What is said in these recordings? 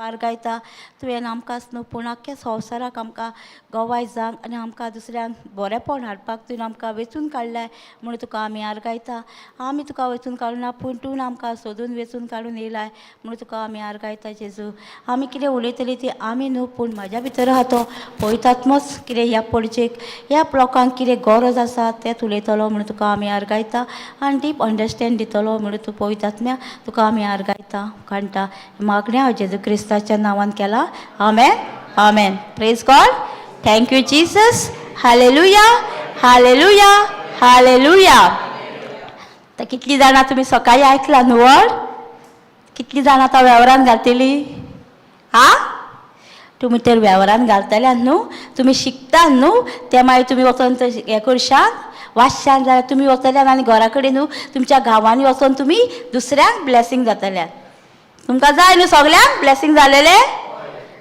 आर्गायता तुवें आमकां न्हू पूण आख्ख्या संवसाराक आमकां गोवाय जावंक आनी आमकां दुसऱ्यांक बरेंपण हाडपाक तुवें आमकां वेंचून काडलाय म्हणून तुका आमी आर्गायता. आमी तुका वेंचून काडूना पूण तुवें आमकां सोदून वेंचून काडून येयलाय म्हणून तुका आमी आर्गायता जेजू. आमी कितें उलयतली ती आमी न्हू पूण म्हाज्या भितर आहा तो पवित्रात्मोच कितें ह्या पडचेक ह्या लोकांक कितें गरज आसा तेंच उलयतलो म्हणून तुका आमी आर्गायता आनी डीप अंडरस्टँड दितलो म्हणून तूं पवित्रात्म्या तुका आमी आर्गायता काणटा. मागणें हांव जेजू क्रिस्ताच्या नांवान केला. आमेन आमेन. Praise God. Thank you Jesus. हालेलुया हालेलुया हालेलुया. तर कितलीं जाणां तुमी सकाळीं आयकलां न्हू वड? कितलीं जाणां आतां वेवरान घालतली? तुमी तर वेवरान घालतल्यान न्हू, तुमी शिकता न्हू, ते मागीर तुमी वचोन हें करशान वाचशान जाल्यार तुमी वचल्यान आनी घरा कडेन न्हू तुमच्या गांवांनी वचोन तुमी दुसऱ्यांक ब्लेसींग जातल्यान. तुमकां जाय न्हू सगळ्यांक ब्लेसींग जालेलें?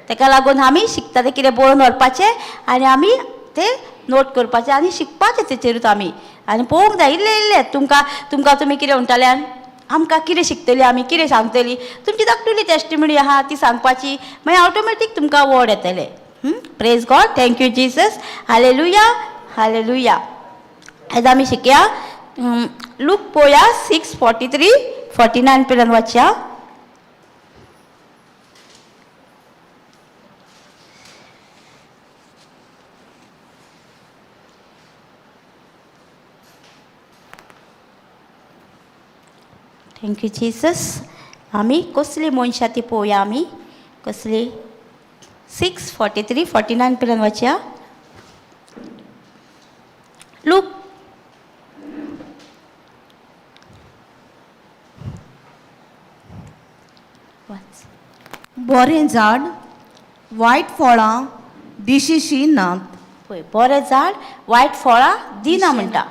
ताका लागून आमी शिकता तें कितें बरोवन व्हरपाचें आनी आमी तें नोट करपाचें आनी शिकपाचें तेचेरूच आमी. आनी पळोवंक जाय इल्लें इल्लें तुमकां तुमी कितें म्हणटाल्यान आमकां कितें शिकतलीं आमी कितें सांगतलीं. तुमची धाकटुली टेस्टिमनी आहा ती सांगपाची मागीर ऑटोमॅटीक तुमकां वड येतलें. Praise God. Thank you Jesus. हालेलुया हालेलुया. आयज आमी शिकया लूक पळोवया 6:43-49 पर्यंत वाचया. Thank you Jesus. आमी कसली मनशां ती पळोवया. आमी कसली 6:43-49 पर्यंत वाचया. लूक बरें झाड वायट फळां दिशिशी नात. पळय बरें झाड वायट फळां दिना म्हणटा,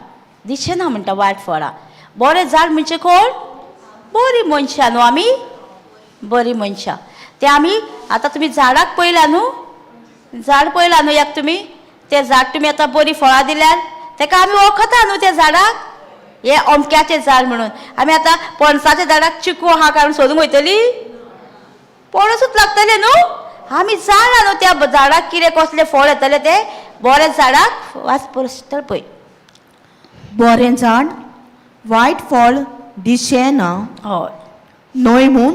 दिशेना म्हणटा वायट फळां. बरें झाड म्हणजे कोण? बरीं मनशां न्हू. आमी बरीं मनशां. ते आमी आतां तुमी झाडाक पळयलां न्हू, झाड पळयलां न्हू एक तुमी तें झाड तुमी आतां बरीं फळां दिल्यार ताका आमी वळखता न्हू त्या झाडाक हें अमक्याचें झाड म्हणून. आमी आतां पणसाच्या झाडाक चिकू आहा काडून सोदूंक वयतली? पणसूच लागतलें न्हू. आमी जाणा न्हू त्या झाडाक कितें कसलें फळ येतलें तें. बरें झाडाक वाच पळय पळय. बरें झाड वायट फळ दिशेना. हय. न्हय म्हूण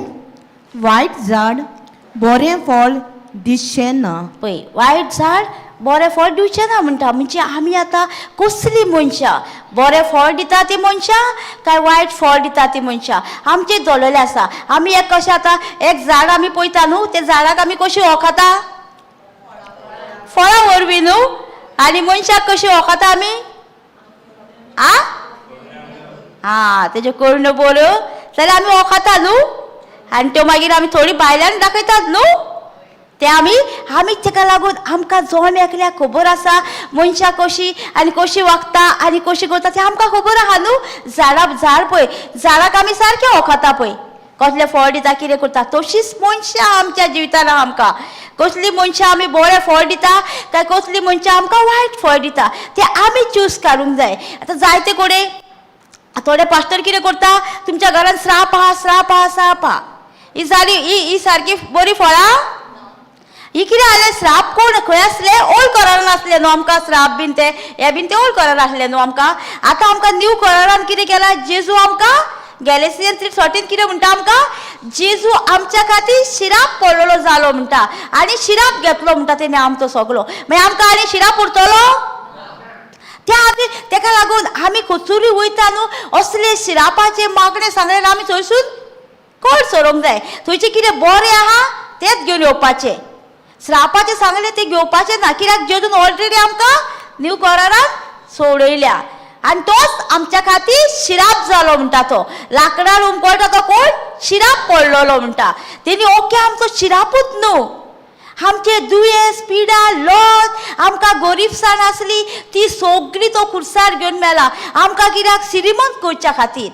वायट झाड बरें फळ दिशेना. पळय वायट झाड बरें फळ दिवचें ना म्हणटा. म्हणजे आमी आतां कसलीं मनशां? बरें फळ दिता तीं मनशां काय वायट फळ दिता तीं मनशां? आमचें जळलेलें आसा. आमी एक कशें आतां एक झाड आमी पळयता न्हू त्या झाडाक आमी कशीं वळखता? फळां वरवीं न्हू. आनी मनशाक कशीं वळखता आमी? तेज्यो कर्ण बऱ्यो जाल्यार आमी वळखता न्हू. आनी त्यो मागीर आमी थोडी भायल्यान दाखयतात न्हू. ते आमी ताका लागून आमकां जोन एकल्याक खबर आसा मनशां कशीं आनी कशीं वागता आनी कशीं करता तें आमकां खबर आहा न्हू. झाड पळय झाडाक आमी सारकें वळखता पळय कसलें फळ दिता कितें करता. तशींच मनशां आमच्या जिवितान आहा आमकां. कसलीं मनशां आमी बरें फळ दिता काय कसलीं मनशां आमकां वायट फळ दिता तें आमी चूज काडूंक जाय. आतां जायते कडेन थोडे पास्टर कितें करता तुमच्या घरान श्राप आहा श्राप आहा श्राप आहा. ही जाली ही सारकी बरी फळां. ही कितें जालें श्राप कोण खंय आसले? ओल्ड करारान आसले न्हू आमकां श्राप बीन ते हे बीन ते ओल्ड करार आसले न्हू आमकां. आतां आमकां न्यू करारान कितें केलां? जेजू आमकां गॅलेसियन 3:13 कितें म्हणटा आमकां? जेजू आमच्या खातीर शिराप पडलेलो जालो म्हणटा आनी शिराप घेतलो म्हणटा तेणे आमचो सगळो. मागीर आमकां आनी शिराप उरतलो? त्या खातीर ताका लागून आमी खंयसरूय वयता न्हू असले शिरापाचे मागणें सांगल्यार आमी थंयसून कोण सोडूंक जाय. थंयचें कितें बरें आहा तेंच घेवन येवपाचें. श्रापाचें सांगलें तें घेवपाचें ना. कित्याक जेजून ऑलरेडी आमकां न्यू करारान सोडयल्या आनी तोच आमच्या खातीर शिराप जालो म्हणटा. तो लांकडार उमकळटा तो कोण? शिराप पडलेलो म्हणटा. तेणी ओके आमचो शिरापूच न्हू. आमचे दुयेंस पिडा लज आमकां गरीबसाण आसली ती सगळी तो खुर्सार घेवन मेला आमकां कित्याक श्रीमंत करच्या खातीर.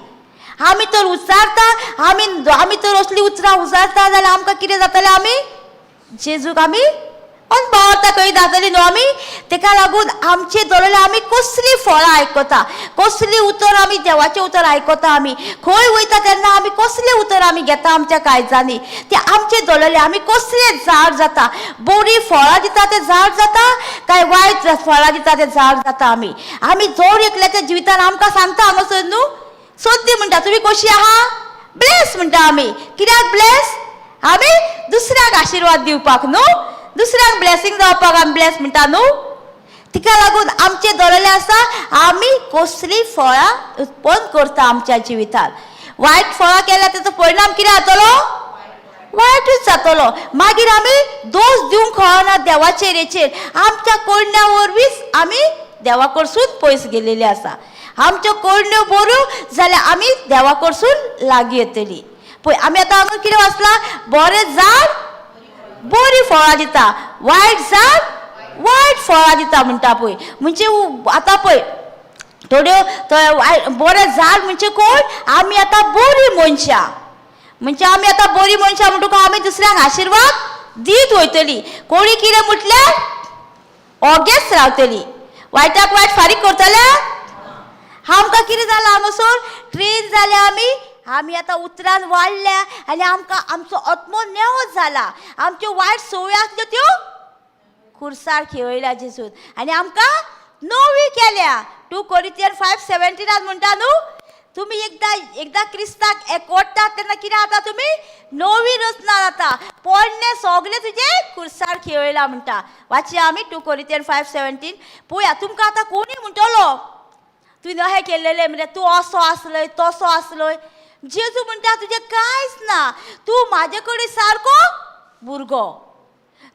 आमी तर उचारता आमी तर असली उचरां उजारता जाल्यार आमकां कितें जातलें? आमी जेजूक आमी पण भावता खंय जातली न्हू आमी तेका लागून आमचे दरले आमी कसली फळां आयकता कसली उतर आमी देवाचें उतर आयकता आमी खंय वयता तेन्ना आमी कसलें उतर आमी घेता आमच्या काळजांनी ते आमचे दरले आमी कसलें झाड जाता बरी फळां दिता तें झाड जाता काय वायट फळां दिता तें झाड जाता आमी आमी जोड एकल्याच्या जिवितान आमकां सांगता हांगासर न्हू सोद्दी म्हणटा तुमी कशी आहा ब्लेस म्हणटा आमी कित्याक ब्लेस आमी दुसऱ्याक आशिर्वाद दिवपाक न्हू दुसऱ्याक ब्लेसिंग जावपाक आमी ब्लेस म्हणटा न्हू तिका लागून आमचे दरले आसा आमी कसली फळां उत्पन्न करता आमच्या जिवितान वायट फळां केल्यार तेचो परिणाम कितें जातलो वायटूच जातलो मागीर आमी दोश दिवंक कळना देवाचेर हेचेर आमच्या कोडण्या वरवींच आमी देवा कडसून पयस गेलेले आसा आमच्यो कोडण्यो बऱ्यो जाल्यार आमी देवा कडसून लागीं येतली पळय आमी आतां हांगा कितें वाचलां बरें झाड बरी फळां दिता वायट झाड वायट फळां दिता म्हणटा पळय म्हणजे आतां पळय थोड्यो बरें झाड म्हणजे कोण आमी आतां बरी मनशां म्हणजे आमी आतां बरी मनशां म्हणटकूच आमी दुसऱ्यांक आशिर्वाद दीत वयतली कोणी कितें म्हटल्यार ओगेच रावतली वायटाक वायट फारीक करतले आमकां कितें जालां हांगासर ट्रेन जाल्या आमी आतां उतरान वाडल्या आनी आमकां आमचो आत्मो नेवोच जाला आमच्यो वायट संवय आसल्यो त्यो खुर्सार खेळयल्या जेजून आनी आमकां नवी केल्या 2 Corinthians 5:17 म्हणटा न्हू तुमी एकदां क्रिस्ताक एकवटतात तेन्ना कितें जाता तुमी नवी रचना जाता पोरणे सगळे तुजे खुर्सार खेळयला म्हणटा वाचया आमी 2 Corinthians 5:17 पळया तुमकां आतां कोणी म्हणटलो तुवें अहें केल्लेलें म्हणजे तूं असो आसलय तसो आसलय जेजू म्हणटा तुजें कांयच ना तूं म्हाजे कडेन सारको भुरगो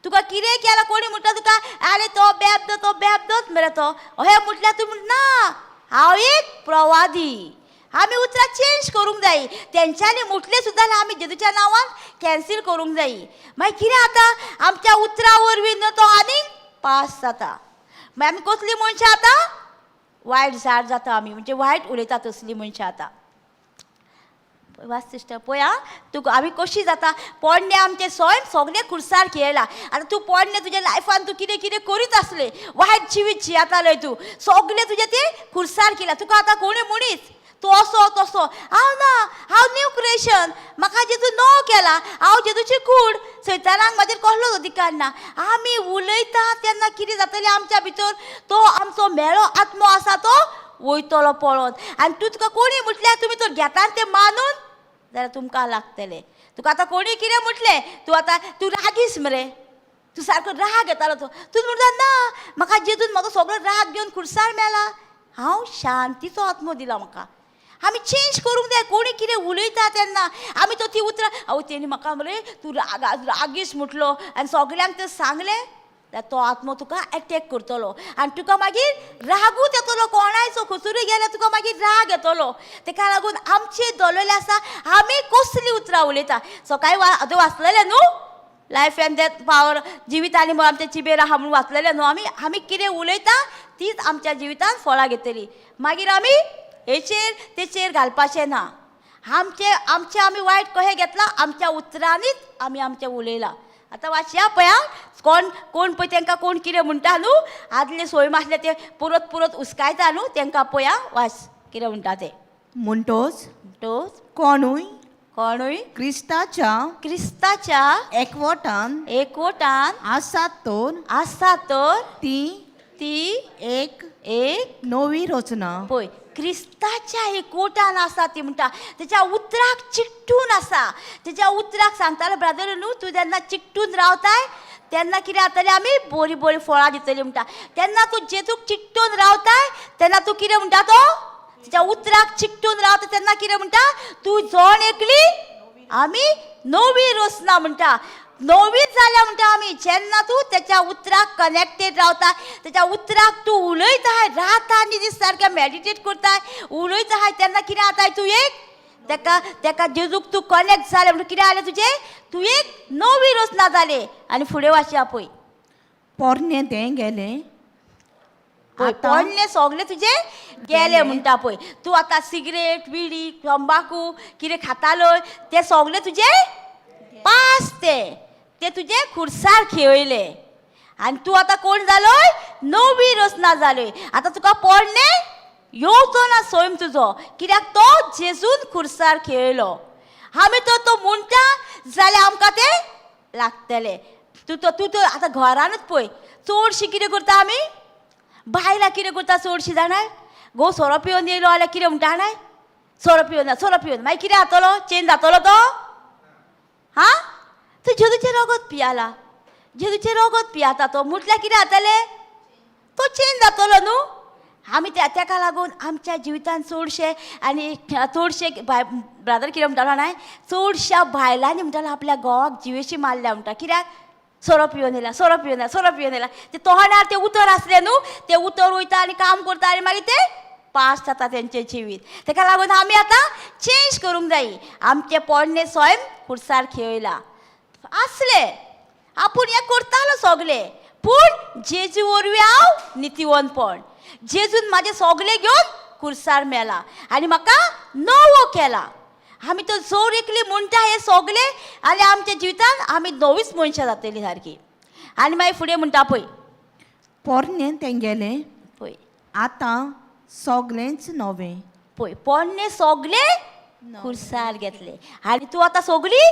तुका कितें केलां कोणी म्हणटा तुका आरे तो बेबदोच मरे तो अहें म्हटल्यार तूं म्हणटा ना हांव एक प्रवादी आमी उतरां चेंज करूंक जाय तेंच्यांनी म्हटलें सुद्दां जाल्यार आमी जेजूच्या नांवान कॅन्सील करूंक जाय मागीर कितें जाता आमच्या उतरां वरवीं न्हू तो आनीक पास जाता मागीर आमी कसलीं मनशां आतां वायट झाड जाता आमी म्हणजे वायट उलयता तसलीं मनशां आतां वाच सिस्टर पळय आं तुका आमी कशी जाता पोरणे आमचे सगळे खुर्सार खेळला आतां तूं पोरणे तुज्या लायफान तूं कितें कितें करीत आसलें वायट जिवीत जियेतालय तूं सगळे तुजें तें खुर्सार केला तुका आतां कोणी मनीस तूं असो तसो हांव ना हांव न्यू क्रिएशन म्हाका जेजू नवो केला हांव जेजूची कूड सैतानाक म्हाजेर कसलोच अधिकार ना आमी उलयता तेन्ना कितें जातलें आमच्या भितर तो आमचो मेळो आत्मो आसा तो वयतलो पळोवन आनी तुका कोणी म्हटल्यार तुमी तर घेता तें मानून जाल्यार तुमकां लागतलें तुका आतां कोणी कितें म्हटलें तूं रागीस मरे तूं सारको राग येतालो तूं म्हणटा ना म्हाका जेजून म्हाजो सगळो राग घेवन खुर्सार मेला हांव शांतीचो आत्मो दिला म्हाका आमी चेंज करूंक जाय कोणी कितें उलयता तेन्ना आमी तो ती उतरां आवय तेणी म्हाका मरे तूं रागीस म्हटलो आनी सगळ्यांक तें सांगलें जाल्यार तो आत्मो तुका एटॅक करतलो आनी तुका मागीर रागूच येतलो कोणायचो खंयसरूय गेल्यार तुका मागीर राग येतलो तेका लागून आमचे दवरलेले आसा आमी कसली उतरां उलयता सकाळीं आतां वाचलेलें न्हू लायफ एंड डेथ पावर जिवीत आनी आमच्या चिबेर आहा म्हणून वाचलेलें न्हू आमी कितें उलयता तीच आमच्या जिवितान फळां घेतली मागीर आमी हेचेर तेचेर घालपाचें ना आमी वायट कशें घेतलां आमच्या उतरांनीच आमी आमचें उलयलां आतां वाचया पळय आं कोण पळय तांकां कोण कितें म्हणटा न्हू आदले सोय मासले ते परत उस्कायता न्हू तांकां पळय आं वाच कितें म्हणटा ते म्हणटोच कोणूय क्रिस्ताच्या एकवटान आसात तर ती एक नवी रचना पळय क्रिस्ताच्या एकवटान आसा ती म्हणटा तेच्या उतराक चिकटून आसा तेच्या उतराक सांगतालो ब्रदर न्हू तूं जेन्ना चिकटून रावताय तेन्ना कितें जातलें आमी बरीं फळां दितलीं म्हणटा तेन्ना तूं जेजूक चिकटून रावताय तेन्ना तूं कितें म्हणटा तो तेच्या उतराक चिकटून रावता तेन्ना कितें म्हणटा तूं जण एकली आमी नवी रचना म्हणटा नवीच जाल्या म्हणटा आमी जेन्ना तूं तेच्या उतराक कनेक्टेड रावता तेच्या उतराक तूं उलयताय रावता आनी दीस सारकें मेडिटेट करताय उलयताय तेन्ना कितें जाताय तूं एक तेका जेजूक तूं कनेक्ट जालें म्हणून कितें जालें तुजें तूं एक नवी रचना जालें आनी फुडें वाचया पळय पोरणे तें गेलें पोरणे सगळें तुजें गेलें म्हणटा पळय तूं आतां सिगरेट बिडी तंबाखू कितें खातालोय तें सगळें तुजें पास तें तुजें खुर्सार खेळयलें आणि तू आता कोण जालोय 9वी रोसना जालोय आता तुका पोरणे येवचो ना सोयम तुजो कित्याक तो जेजून खुर्सार खेळलो आमी तो म्हणटा जाल्यार आमकां ते लागतले तूं आतां घरानूच पळय चडशीं कितें करता आमी बायलां कितें करता चडशीं जाणां गो सोरो पिवन येयलो जाल्यार कितें म्हणटा जाणां सोरो पिवन मागीर कितें जातलो चेंज जातलो तो हां तूं जेजूचें रगत पियाला जेजूचें रगत पियाता तो म्हटल्यार कितें जातलें तो चेंज जातलो न्हू आमी ताका लागून आमच्या जिवितांत चडशे आनी चडशे ब्रादर कितें म्हणटालो जाणां चडश्या बायलांनी म्हणटालो आपल्या घोवाक जिवेशी मारल्या म्हणटा कित्याक सोरो पिवन येयला ते तोंडार तें उतर आसलें न्हू तें उतर वयता आनी काम करता आनी मागीर तें पास जाता तेंचें जिवीत ताका लागून आमी आतां चेंज करूंक जायी आमचें पोरणे स्वयं खुर्सार खेळयला आसले आपूण हें करतालो सगलें पूण जेजू वरवीं हांव नितिवंतपण जेजून म्हाजें सगलें घेवन खुर्सार मेला आनी म्हाका नवो केला आमी तो जोर एकली म्हणटा हें सगलें आनी आमच्या जिवितांत आमी नवीच मनशां जातलीं सारकीं आनी मागीर फुडें म्हणटा पळय पोरणे तेंगेलें पळय आतां सगळेंच नवें पळय पोरणे सगलें खुर्सार घेतले आनी तूं आतां सगळीं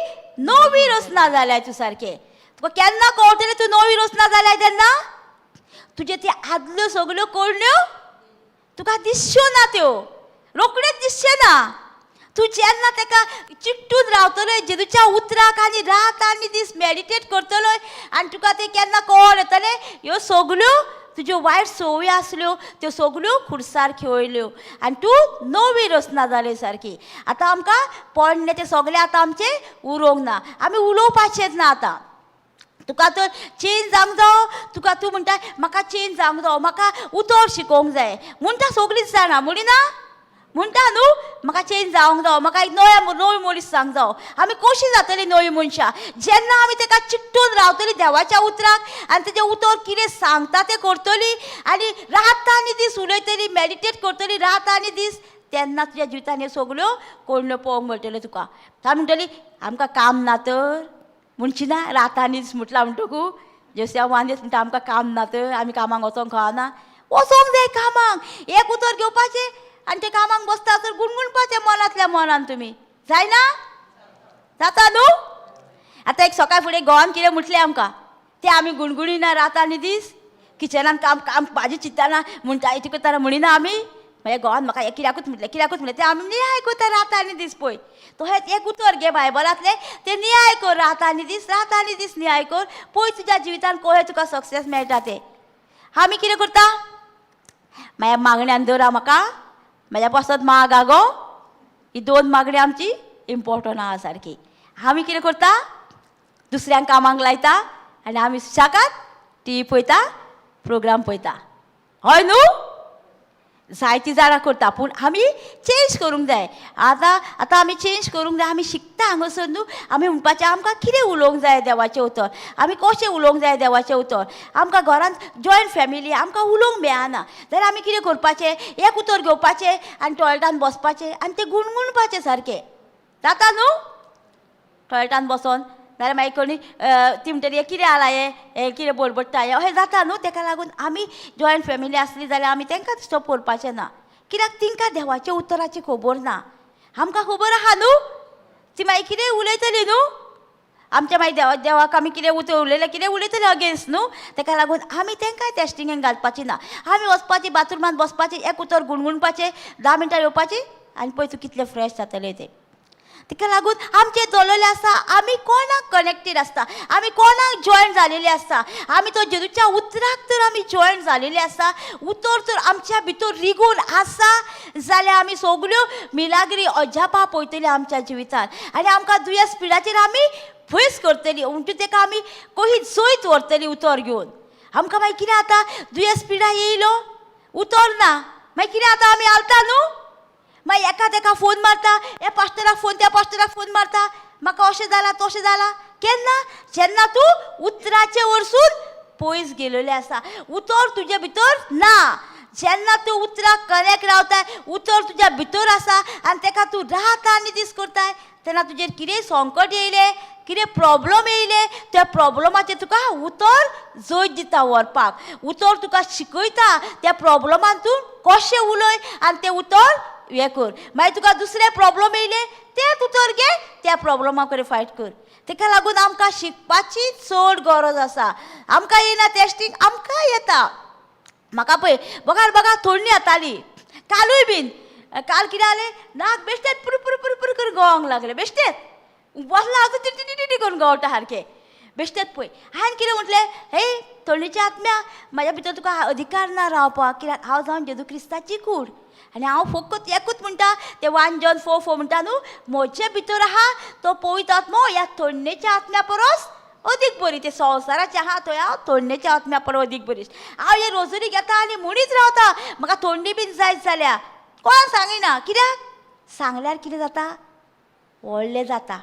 9वी रोसना जाल्याय तूं सारकें तुका केन्ना कळटलें तूं 9वी रोसना जाल्याय तेन्ना तुजे त्यो आदल्यो सगल्यो कोडण्यो तुका दिसच्यो ना त्यो रोखडेच दिसचें ना तूं जेन्ना ताका चिट्टून रावतलो जेजूच्या उतराक आनी रात आनी दीस मेडिटेट करतलो आनी तुका तें केन्ना कळोन येतलें ह्यो सगल्यो तुज्यो वायट संवय आसल्यो त्यो सगल्यो खुर्सार खेळयल्यो आनी तूं 9वी रोसना जाली सारकी आतां आमकां पोरणे तें सगलें आतां आमचें उरोंक ना आमी उलोवपाचेंच ना आतां तुका तर चेंज जावंक जावो तुका तूं म्हणटा म्हाका चेंज जावंक जावो म्हाका उतर शिकोवंक जाय म्हणटा सगळींच जाणां म्हणिना म्हणटा न्हू म्हाका चेंज जावंक जावो म्हाका एक नवी मनीस जावंक जावो आमी कशीं जातलीं नवी मनशां जेन्ना आमी ताका चिट्टून रावतलीं देवाच्या उतराक आनी तेजें उतर कितें सांगता तें करतलीं आनी रात आनी दीस उलयतलीं मेडिटेट करतलीं रात आनी दीस तेन्ना तुज्या जिवितांत ह्यो सगल्यो कोडण्यो पळोवंक मेळटल्यो तुका ता म्हणटलीं आमकां काम ना तर म्हणची ना रात आनी दीस म्हटलां म्हणटकू जेवल्या वांदेस म्हणटा आमकां काम ना तर आमी कामाक वचोंक कळना वचोंक जाय कामाक एक उतर घेवपाचें आनी ते कामाक बसता तर गुणगुणपाचें मनांतल्या मनान तुमी जायना जाता न्हू आतां एक सकाळ फुडें घोवान कितें म्हटलें आमकां तें आमी गुणगुणिना रात आनी दीस किचनान काम भाजी चिंत्ताना म्हणटा इतू करतना म्हणिना आमी मागीर घोवान म्हाका हें कित्याकूच म्हटलें तें आमी नियाय करता रात आनी दीस पळय तो हें एक उतर घे बायबलांतलें तें नियाय कर रात आनी दीस नियाय कर पळय तुज्या जिवितांत कळ्ळें तुका सक्सेस मेळटा तें आमी कितें करता मागीर मागण्यांत दवरा म्हाका म्हाज्या पासत माग गो ही 2 मागणी आमची इम्पॉर्टंट आहा सारकी आमी कितें करता दुसऱ्यांक कामाक लायता आनी आमी सुशाकात टी पळयता प्रोग्राम पळयता हय न्हू जायतीं जाणां करता पूण आमी चेंज करूंक जाय आतां आमी चेंज करूंक जाय आमी शिकता हांगासर न्हू आमी म्हणपाचें आमकां कितें उलोवंक जाय देवाचें उतर आमी कशें उलोवंक जाय देवाचें उतर आमकां घरांत जॉयंट फॅमिली आमकां उलोवंक मेळना जाल्यार आमी कितें करपाचें एक उतर घेवपाचें आनी टॉयलेटान बसपाचें आनी तें गुणगुणपाचें सारकें जाता न्हू टॉयलेटान बसोन नाल्यार मागीर कोणी ती म्हणटली हें कितें आला हें कितें बडबडटा अशें जाता न्हू ताका लागून आमी जॉयंट फॅमिली आसली जाल्यार आमी तांकां डिस्टर्ब करपाचें ना कित्याक तिंकां देवाच्या उतराची खबर ना आमकां खबर आहा न्हू ती मागीर कितें उलयतली न्हू आमच्या मागीर देवाक आमी कितें उतर उलयलें कितें उलयतलें अगेन्स्ट न्हू ताका लागून आमी तांकांय टेस्टिंगेक घालपाची ना आमी वचपाचें बाथरुमांत बसपाचें एक उतर गुणगुणपाचें 10 मिनटां येवपाचीं आनी पळय तूं कितलें फ्रेश जातलें तें ताका लागून आमचें जल्लेलें आसा आमी कोणाक कनेक्टेड आसता आमी कोणाक जॉयन जालेलीं आसता आमी तो जेजूच्या उतराक तर आमी जॉयन जालेलीं आसा उतर तर आमच्या भितर रिगून आसा जाल्यार आमी सगल्यो मिलाग्री अजापा पळयतलीं आमच्या जिवितांत आनी आमकां दुयेंस पिडाचेर आमी फयस करतलीं म्हणटून ताका आमी कशी जैत व्हरतलीं उतर घेवन आमकां मागीर कितें जाता दुयेंस पिडा येयलो उतर ना मागीर कितें जाता आमी आलता न्हू मागीर एका फोन मारता हे पास्टराक फोन त्या पास्टराक फोन मारता म्हाका अशें जालां तशें जालां केन्ना जेन्ना तूं उतराचे वरसून पयस गेलेलें आसा उतर तुजे भितर ना जेन्ना तूं उतराक कनेक्ट रावता उतर तुज्या भितर आसा आनी ताका तूं रात आनी दीस करताय तेन्ना तुजेर कितेंय संकट येयलें कितें प्रॉब्लम येयले त्या प्रॉब्लमाचेर तुका उतर जज दिता व्हरपाक उतर तुका शिकयता त्या प्रॉब्लमान तूं कशें उलय आनी तें उतर हें कर मागीर तुका दुसरे प्रॉब्लम येयले तेंच उतर घे त्या प्रॉब्लमा कडेन फायट कर तेका लागून आमकां शिकपाची चड गरज आसा आमकां येना टेस्टींग आमकां येता म्हाका पळय बघा थोडणी येताली कालूय बीन काल कितें जालें नाक बेश्टेच पुर पुर पुर पुर करून गवंक लागले बेश्टेच बसला हांव टिटी करून गवता सारकें बेश्टेच पळय हांवें कितें म्हटलें हे थोडणीच्या आत्म्या म्हाज्या भितर तुका अधिकार ना रावपाक कित्याक हांव जावन जेजू क्रिस्ताची कूड आनी हांव फकत एकूच म्हणटा ते 1 John 4:4 म्हणटा न्हू म्हजे भितर आहा तो पवित्र आत्मो ह्या थोडणेच्या आत्म्या परस अदीक बरी ते संवसाराचे आहा थंय हांव थोडणेच्या आत्म्या परस अदीक बरी हांव हे रोजरी घेता आनी म्हणीत रावता म्हाका थोडणी बीन जायत जाल्या कोणाक सांगिना कित्याक सांगल्यार कितें जाता व्हडलें जाता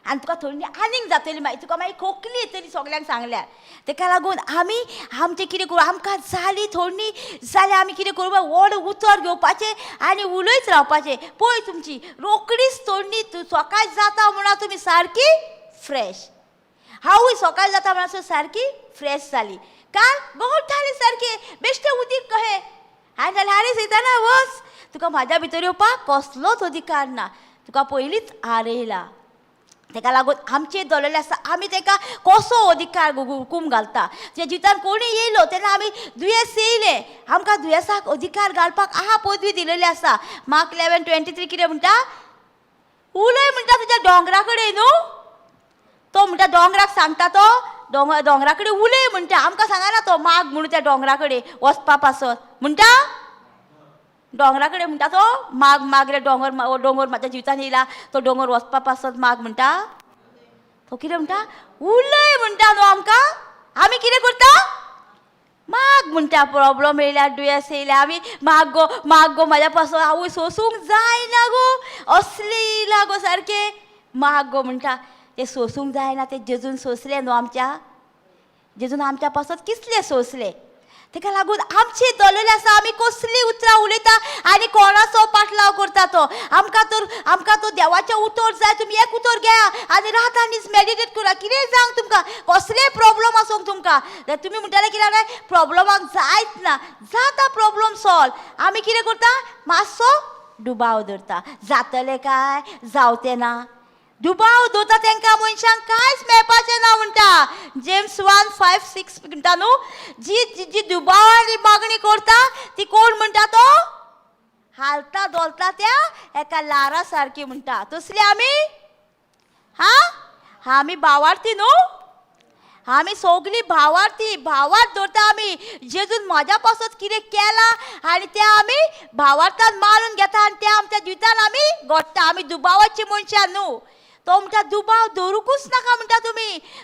आनी तुका थोडी आनीक जातली मागीर तुका मागीर खोकली येतली सगल्यांक सांगल्यार तेका लागून आमी आमचें कितें करूं आमकां जाली थोडी जाल्यार आमी कितें करूं व्हड उतर घेवपाचें आनी उलयत रावपाचें पळय तुमची रोकडीच थोडी सकाळ जाता म्हणून तुमी सारकी फ्रेश हांवूय सकाळ जाता म्हणून सारकी फ्रेश जाली काल गवठाली सारकें बेश्टें उदीक कहें हांवें जाल्यार हारे सयताना वच तुका म्हाज्या भितर येवपाक कसलोच अधिकार ना तुका पयलींच हार येयला तेका लागून आमचे दवरलेले आसा आमी तेका कसो अधिकार हुकूम घालता तुज्या जितान कोणी येयलो तेन्ना आमी दुयेंस येयले आमकां दुयेंसाक अधिकार घालपाक आहा पदवी दिलेली आसा मार्क 11:23 कितें म्हणटा उलय म्हणटा तुज्या दोंगरा कडेन न्हू तो म्हणटा दोंगराक सांगता तो दोंगरा कडेन उलय म्हणटा आमकां सांगना तो माग म्हणून त्या दोंगरा कडेन वचपा पासत म्हणटा दोंगरा कडेन म्हणटा तो माग रे दोंगर म्हाज्या जिवितान येयला तो दोंगर वचपा पासत माग म्हणटा तो कितें म्हणटा उलय म्हणटा न्हू आमकां आमी कितें करता माग म्हणटा प्रॉब्लम येयल्यार दुयेंस येयल्यार आमी माग गो म्हाज्या पासून आवय सोसूंक जायना गो असलें येयला गो सारकें माग गो म्हणटा तें सोसूंक जायना तें जेजून सोंसलें न्हू आमच्या जेजून आमच्या पासत किसलें सोंसलें तेका लागून आमचे दवरलेले आसा आमी कसली उतरां उलयता आनी कोणाचो पाटलाव करता तो आमकां तो देवाचें उतर जाय तुमी एक उतर घेया आनी रात आनी मेडिटेट करा कितें सांग तुमकां कसले प्रॉब्लम आसूं तुमकां तुमी म्हणटाले कितें प्रॉब्लमाक जायत ना जाता प्रॉब्लम सॉल्व आमी कितें करता मातसो दुबाव धरता जातलें काय जावतें ना दुबाव दवरता तांकां मनशांक कांयच मेळपाचें ना म्हणटा जेम्स 1:5-6 म्हणटा न्हू जी दुबावानी मागणी करता ती कोण म्हणटा तो हालता दोलता त्या एका लारा सारकी म्हणटा तसली आमी आमी भावार्थी न्हू आमी सगळीं भावार्थी भावार्थ दवरता आमी जेजून म्हाज्या पासत कितें केलां आनी तें आमी भावार्थान मानून घेता आनी तें आमच्या जिवितान आमी घडटा आमी दुबावाची मनशां न्हू तो म्हणटा दुबाव दवरूंकूच नाका म्हणटा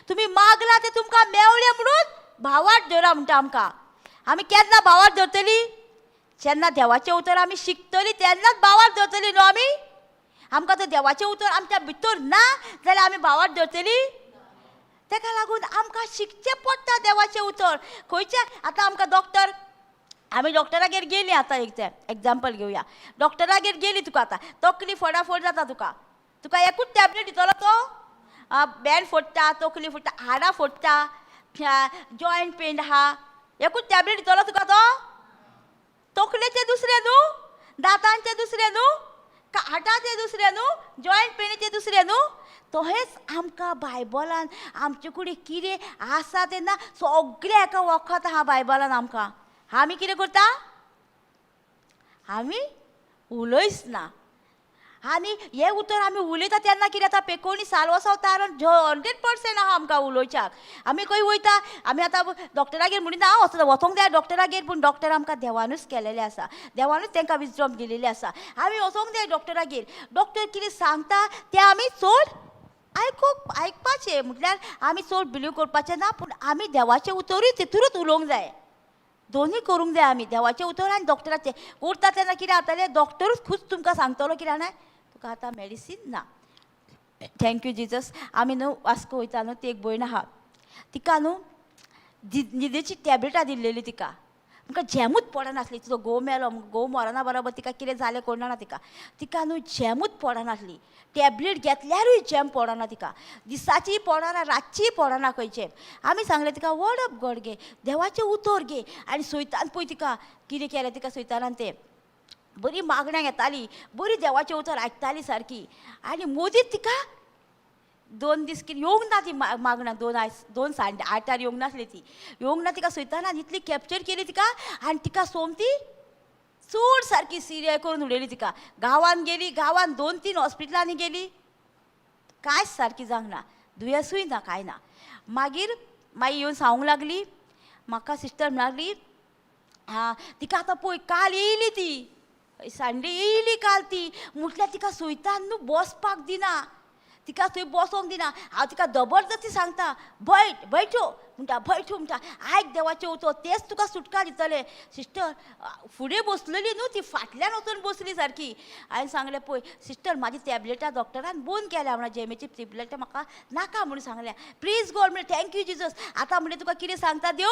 तुमी मागला ते तुमकां मेवलें म्हणून भावार्थ धरा म्हणटा आमकां आमी केन्ना भावार्थ धरतली जेन्ना देवाचें उतर आमी शिकतली तेन्नाच भावार्थ धरतली न्हू आमी आमकां तो देवाचें उतर आमच्या भितर ना जाल्यार आमी भावार्थ धरतली तेका लागून आमकां शिकचें पडटा देवाचें उतर खंयचें आतां आमकां डॉक्टर आमी डॉक्टरागेर गेलीं आतां एग्जाम्पल घेवया डॉक्टरागेर गेली तुका आतां तकली फटाफट जाता तुका एकूच टॅबलेट दितलो तो बॅन फोडटा तकली फोडटा हाडां फोडटा जॉयंट पेन आहा एकूच टॅबलेट दितलो तुका तो तकलेचें दुसरें न्हू दांतांचें दुसरें न्हू हाटाचें दुसरें न्हू जॉयंट पेनीचें दुसरें न्हू तहेंच आमकां बायबलान आमचे कडेन कितें आसा तेन्ना सगळें एका वखद आहा बायबलान आमकां आमी कितें करता आमी उलयच ना आनी हें उतर आमी उलयता तेन्ना कितें जाता पेकोणी सालवासांव तारण 100% आहा आमकां उलोवच्याक आमी खंय वयता आमी आतां डॉक्टरागेर म्हणिना हांव वचोंक जाय डॉक्टरागेर पूण डॉक्टर आमकां देवानूच केलेलें आसा देवानूच तांकां विजडम दिलेली आसा आमी वचोंक जाय डॉक्टरागेर डॉक्टर कितें सांगता तें आमी चड आयकपाचें म्हटल्यार आमी चड बिलीव करपाचें ना पूण आमी देवाचें उतरूय तितूरूच उलोवंक जाय दोनूय करूंक जाय आमी देवाचें उतर आनी डॉक्टराचें उरता तेन्ना कितें जातलें डॉक्टरूच खूब तुमकां सांगतलो कित्याक जाणां तुका आतां मेडिसीन ना थँक्यू जिजस आमी न्हू वास्को वयता न्हू ती एक भयण आहा तिका न्हू न्हिदेची टॅबलेटां दिल्लेली तिका म्हाका झेमूच पडनासली. तिचो घोव मेलो, घोव मरना बरोबर तिका कितें जालें कोणाना तिका न्हू झेमूच पडनासली. टॅबलेट घेतल्यारूय झेम पडना तिका, दिसाची पडना, रातची पडना खंयचें. आमी सांगलें तिका वडप गड गे, देवाचें उतर गे. आनी सैतान पळय तिका कितें केलें, तिका सैतानान तें बरी मागण्यां घेताली, बरी देवाचें उतर आयकताली सारकी. आनी मोदीत तिका 2 दीस कितें येवंक ना ती मागणां. 2 संडे आठार येवंक नासली ती. येवंक ना तिका सैतानान इतली कॅप्चर केली तिका. आनी तिका सोमती चड सारकी सिरियस करून उडयली तिका. गांवान गेली, गांवान 2-3 हॉस्पिटलांनी गेली, कांयच सारकी जावंक ना, दुयेंसूय ना, कांय ना. मागीर येवन सांगूंक लागली, म्हाका सिस्टर म्हणली तिका आतां पळय काल येयली ती, संडे येयली काल ती. म्हटल्यार तिका सैतान न्हू बसपाक दिना, तिका थंय बसोंक दिना. हांव तिका जबरदस्ती सांगता, बैठो म्हणटा, आयक देवाचें उतर, तेंच तुका सुटका दितलें. सिस्टर फुडें बसलेली न्हू ती, फाटल्यान वचून बसली सारकी. हांवें सांगलें पळय सिस्टर म्हाजी टॅबलेटां डॉक्टरान बंद केल्या म्हणून, जेमेची टॅबलेटां म्हाका नाका म्हणून सांगलें. प्लीज गॉड म्हणलें, थँक्यू जिजस. आतां म्हणलें तुका कितें सांगता देव,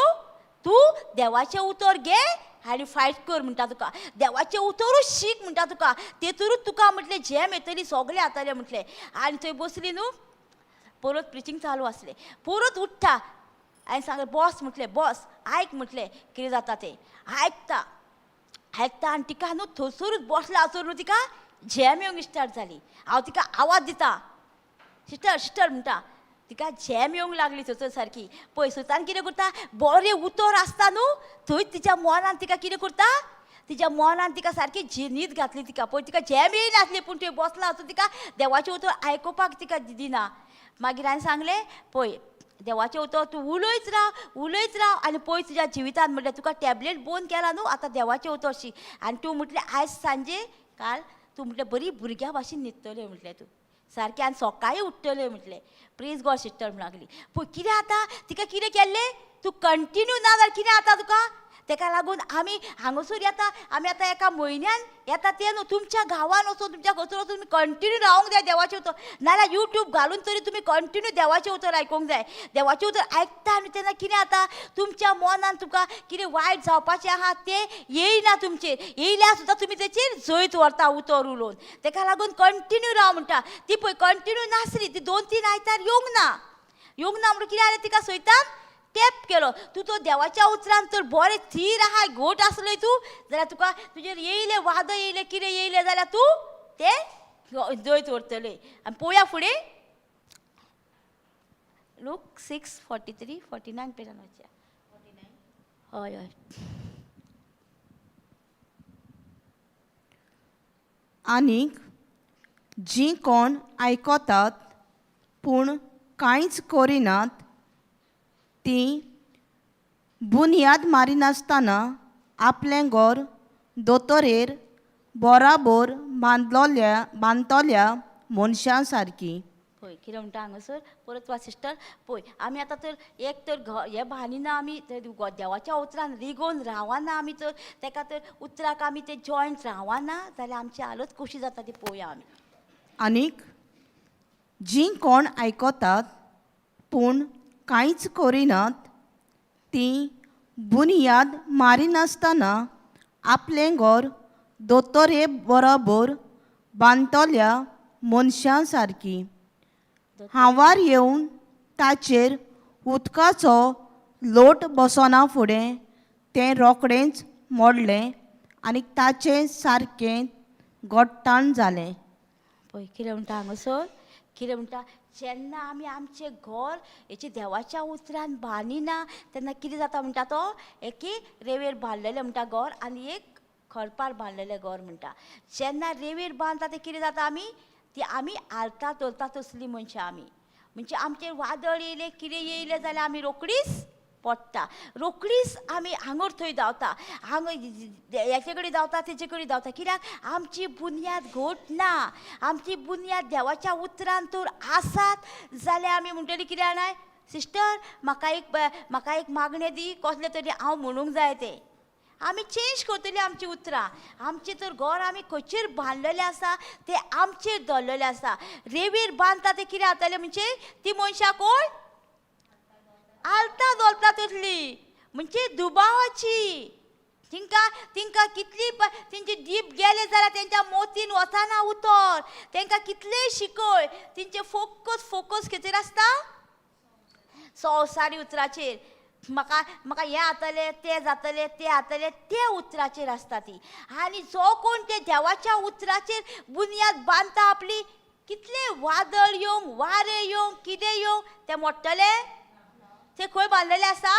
तूं देवाचें उतर घे आनी फायट कर म्हणटा तुका. देवाचें उतरूच शीक म्हणटा तुका, तेतूरूच तुका म्हटलें झेम येतली, सगळें जातलें म्हटलें. आनी थंय बसली न्हू, परत प्रिचींग चालू आसलें. परत उठ्ठा. हांवें सांगलें बस म्हटलें, बस आयक म्हटलें कितें जाता तें. आयकता आनी तिका न्हू थंयसरूच बसला आसर न्हू तिका झेम येवंक स्टार्ट जाली. हांव तिका आवाज दिता, सिस्टर म्हणटा. तिका झेम येवंक लागली थंयसर सारकी. पळय सैतान कितें करता, बरें उतर आसता न्हू थंय तिच्या मनान तिका कितें करता, तिच्या मनान तिका सारकी न्हीद घातली तिका. पळय तिका झेम येयनासली, पूण थंय बसला आसून तिका देवाचें उतर आयकुपाक तिका दिना. मागीर हांवें सांगलें पळय देवाचें उतर तूं उलयच राव आनी पळय तुज्या जिवितान म्हटलें तुका टॅबलेट बंद केला न्हू, आतां देवाचें उतर शी. आनी तूं म्हटलें आयज सांजे काल तूं म्हटलें बरी भुरग्या भाशेन न्हिदतलें म्हटलें तूं सारकें, आनी सकाळीं उठ्ठलें म्हटलें. प्लीज गॉड सिस्टर म्हणून लागली. पळय कितें आतां तिका कितें केल्लें, तूं कंटिन्यू ना जाल्यार कितें जाता तुका. ताका लागून आमी हांगासर येता, आमी आतां एका म्हयन्यान येता तें न्हू, तुमच्या गांवान वचून तुमच्या खंयसर वचून तुमी कंटिन्यू रावंक जाय देवाचें उतर. नाल्यार यूट्यूब घालून तरी तुमी कंटिन्यू देवाचें उतर आयकूंक जाय. देवाचें उतर आयकता आनी तेन्ना कितें जाता, तुमच्या मनान तुका कितें वायट जावपाचें आहा तें येयना तुमचेर. येयल्यार सुद्दां तुमी तेचेर जैत व्हरता उतर उलोवन. ताका लागून कंटिन्यू राव म्हणटा. ती पळय कंटिन्यू नासली, ती 2-3 आयतार येवंक ना म्हणून कितें जालें, तिका सैतान टॅप केलो. तूं तो देवाच्या उतरान तर बरें थीर आहाय, घोट आसलय तूं जाल्यार तुका तुजेर येयलें वादळ येयलें, कितें येयलें जाल्यार तूं तें जैत व्हरतलें. आनी पळोवया फुडें लूक 6:43-49 पेजान वचया. हय आनीक जीं कोण आयकतात पूण कांयच करिनात तीं बुनयाद मारिनासतना आपलें घर दोतोरेर बराबर बांदतल्या मनशां सारकी. पळय कितें म्हणटा हांगासर परत वा सिस्टर. पळय आमी आतां तर एक तर हें बांदिना, आमी देवाच्या उतरान रिगोवन रावना, आमी तर ताका तर उतराक आमी ते जॉयंट रावना, जाल्यार आमची हालत कशी जाता ती पळोवया आमी. आनीक जीं कोण आयकतात पूण कांयच करिनात तीं बुनयाद मारिनासतना आपलें घर दोतोरे बरोबर बांदतल्या मनशां सारकी. हांवार येवन ताचेर उदकाचो लोट बसोना फुडें तें रोखडेंच मोडलें आनी ताचें सारकें घोट्टाण जालें. पळय कितें म्हणटा हांगासर, कितें म्हणटा, जेन्ना आमी आमचें घर हेची देवाच्या उतरान बांदिना तेन्ना कितें जाता म्हणटा तो, एकी रेंवेर बांदलेलें म्हणटा घर आनी एक खडपार बांदलेलें घर म्हणटा. जेन्ना रेंवेर बांदता तें कितें जाता, आमी आलता दवरता तसलीं मनशां आमी. म्हणजे आमचेर वादळ येयलें, कितें येयलें जाल्यार आमी रोखडीच पडटा, रोखडीच आमी हांगर थंय धांवता, हेचे कडेन धांवता तेचे कडेन धांवता. कित्याक आमची बुनयाद घट ना, आमची बुनयाद देवाच्या उतरान तर आसात जाल्यार आमी म्हणटली कितें जाणाय, सिस्टर म्हाका एक मागणें दी, कसलें तरी हांव म्हणूंक जाय तें. आमी चेंज करतली आमची उतरां. आमचें तर घर आमी खंयचेर बांदलेलें आसा तें आमचेर दवरलेलें आसा. रेंवेर बांदता तें कितें जातलें म्हणजे ती मनशां कोण आलता दोलता तसली, म्हणजे दुबावाची. तिंका कितली तेंची जीप गेले जाल्यार तेंच्या मोतीन वचना उतर. तेंकां कितलेय शिकय, तेंचे फोकस कितेर आसता? संवसारी उतराचेर. म्हाका हें जातलें, तें जातलें, तें जातलें, ते उतराचेर आसता ती. आनी जो कोण ते देवाच्या उतराचेर बुनयाद बांदता आपली, कितले वादळ येवंक, वारे येवंक, कितें येवंक, ते मोडटले. ते खंय बांदलेले आसा?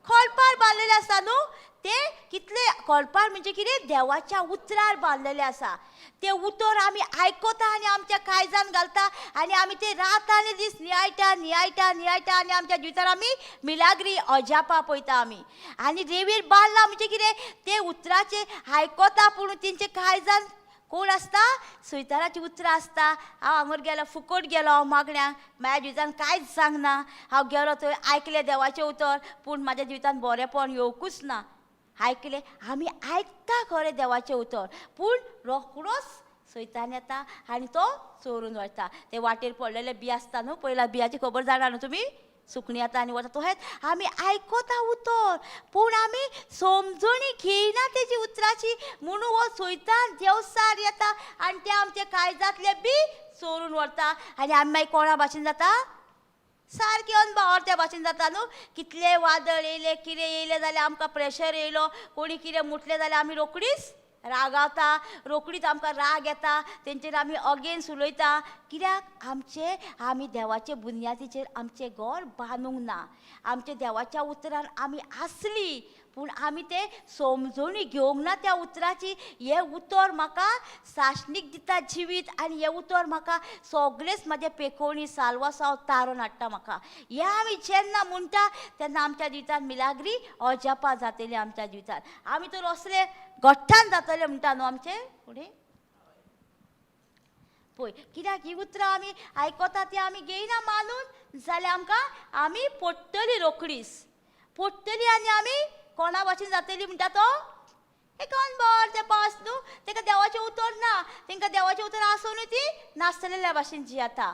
खोलपार बांदलेले आसा न्हू. ते कितले खोलपार म्हणजे कितें? देवाच्या उतरार बांदलेले आसा. ते उतर आमी आयकता आनी आमच्या काळजान घालता आनी आमी ते रात आनी दीस नियाळटा नियाळटा नियाळटा आनी आमच्या जिवितान आमी मिलाग्री अजापां पळयता आमी. आनी रेंवेर बांदला म्हणजे कितें? ते उतराचे आयकता पूण तेंचे काळजान कोण आसता? सैतानाची उतरां आसता. हांव हांगर गेलो, फुकट गेलो हांव मागण्यांक, म्हाज्या जिवितान कांयच सांगना. हांव गेलो थंय, आयकलें देवाचें उतर, पूण म्हाज्या जिवितान बरेंपण येवंकूच ना. आयकलें, आमी आयकता खरें देवाचें उतर, पूण रोखडोच सैतान येता आनी तो चोरून व्हरता. ते वाटेर पडलेले बी आसता न्हू, पयला बियाची खबर जाणा न्हू तुमी? सुकणी येता आनी वता तशेंच आमी आयकता उतर, पूण आमी समजणी घेयना तेजी उतराची. म्हणून हो सैतान देवसार येता आनी ते आमचे काळजांतले बी चोरून व्हरता. आनी आमी मागीर कोणा भाशेन जाता? सारके अनभावार त्या भाशेन जाता न्हू. कितले वादळ येयले, कितें येयलें जाल्यार आमकां प्रेशर येयलो, कोणी कितें मुटलें जाल्यार आमी रोखडीच रागावता, रोखडीच आमकां राग येता, तेंचेर आमी अगेन्स्ट उलयता. कित्याक? आमी देवाचे बुनयादीचेर आमचें घर बांदूंक ना. आमच्या देवाच्या उतरान आमी आसली, पूण आमी ते समजणी घेवंक ना त्या उतराची. हें उतर म्हाका साशणीक दिता जिवीत आनी हें उतर म्हाका सगळेंच म्हाजें पेखोवणी साल्वासांव तारून हाडटा म्हाका. हें आमी जेन्ना म्हणटा तेन्ना आमच्या जिवितान मिलाग्री अजापां जातलीं आमच्या जिवितान. आमी तर असले गठ्ठान जातले म्हणटा न्हू आमचे फुडें. पळय, कित्याक ही उतरां आमी आयकता ती आमी घेयना मानून जाल्यार आमी पडटलीं रोखडीच. पडटलीं आनी आमी कोणा भाशेन जातलीं म्हणटा तो? एक अनबर ते पास न्हू, ताका देवाचें उतर ना. तांकां देवाचें उतर आसूनय ती नासलेल्या भाशेन जियेता.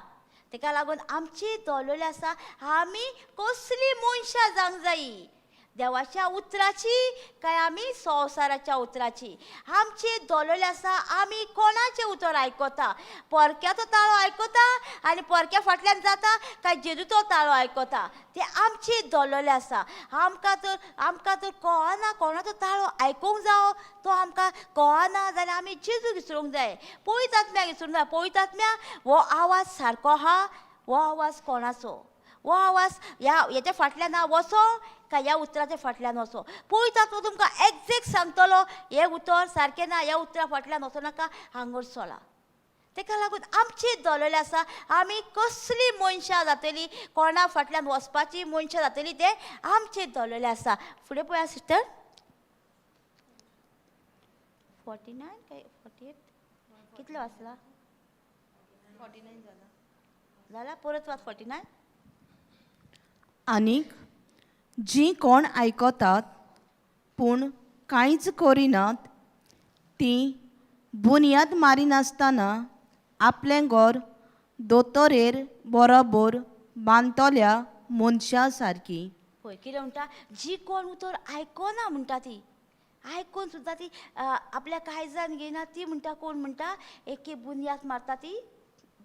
ताका लागून आमची दवरलेली आसा, आमी कसलीं मनशां जावंक जायी? देवाच्या उतराची काय आमी संवसाराच्या उतराची? आमची दवरलेली आसा, आमी कोणाचें उतर आयकता? परक्याचो ताळो आयकता आनी परक्या फाटल्यान जाता काय जेजूचो ताळो आयकता? ते आमची दवरलेलें आसा. आमकां तर कळना कोणाचो ताळो आयकूंक जावो, तो आमकां कळना जाल्यार आमी जेजू विसरूंक जाय, पळयत आत्म्या विसरूंक जाय. पळयत आत्म्या हो आवाज सारको आहा? हो आवाज कोणाचो? हो आवाज हेच्या फाटल्यान हांव वचो काय ह्या उतराच्या फाटल्यान वचो? पळयतात तो तुमकां एग्जॅक्ट सांगतलो, हें उतर सारकें ना, ह्या उतरा फाटल्यान वचनाका, हांगर चला. ताका लागून आमची दवरलेलें आसा, आमी कसलीं मनशां जातलीं, कोणा फाटल्यान वचपाचीं मनशां जातलीं तें आमचें दवरलेलें आसा. फुडें पळया सिस्टर. 49 काय 48? कितलो वाचला? 49 जाला. परत वाच 49. आनीक जीं कोण आयकतात पूण कांयच करिनात, तीं बुनयाद मारिनासतना आपलें घर दोतोरेर बरोबर बांदतल्या मनशां सारकी. पळय कितें म्हणटा? जी कोण उतर आयकना म्हणटा ती, आयकून सुद्दां ती आपल्या काळजान घेयना ती म्हणटा. कोण म्हणटा? एके बुनयाद मारता ती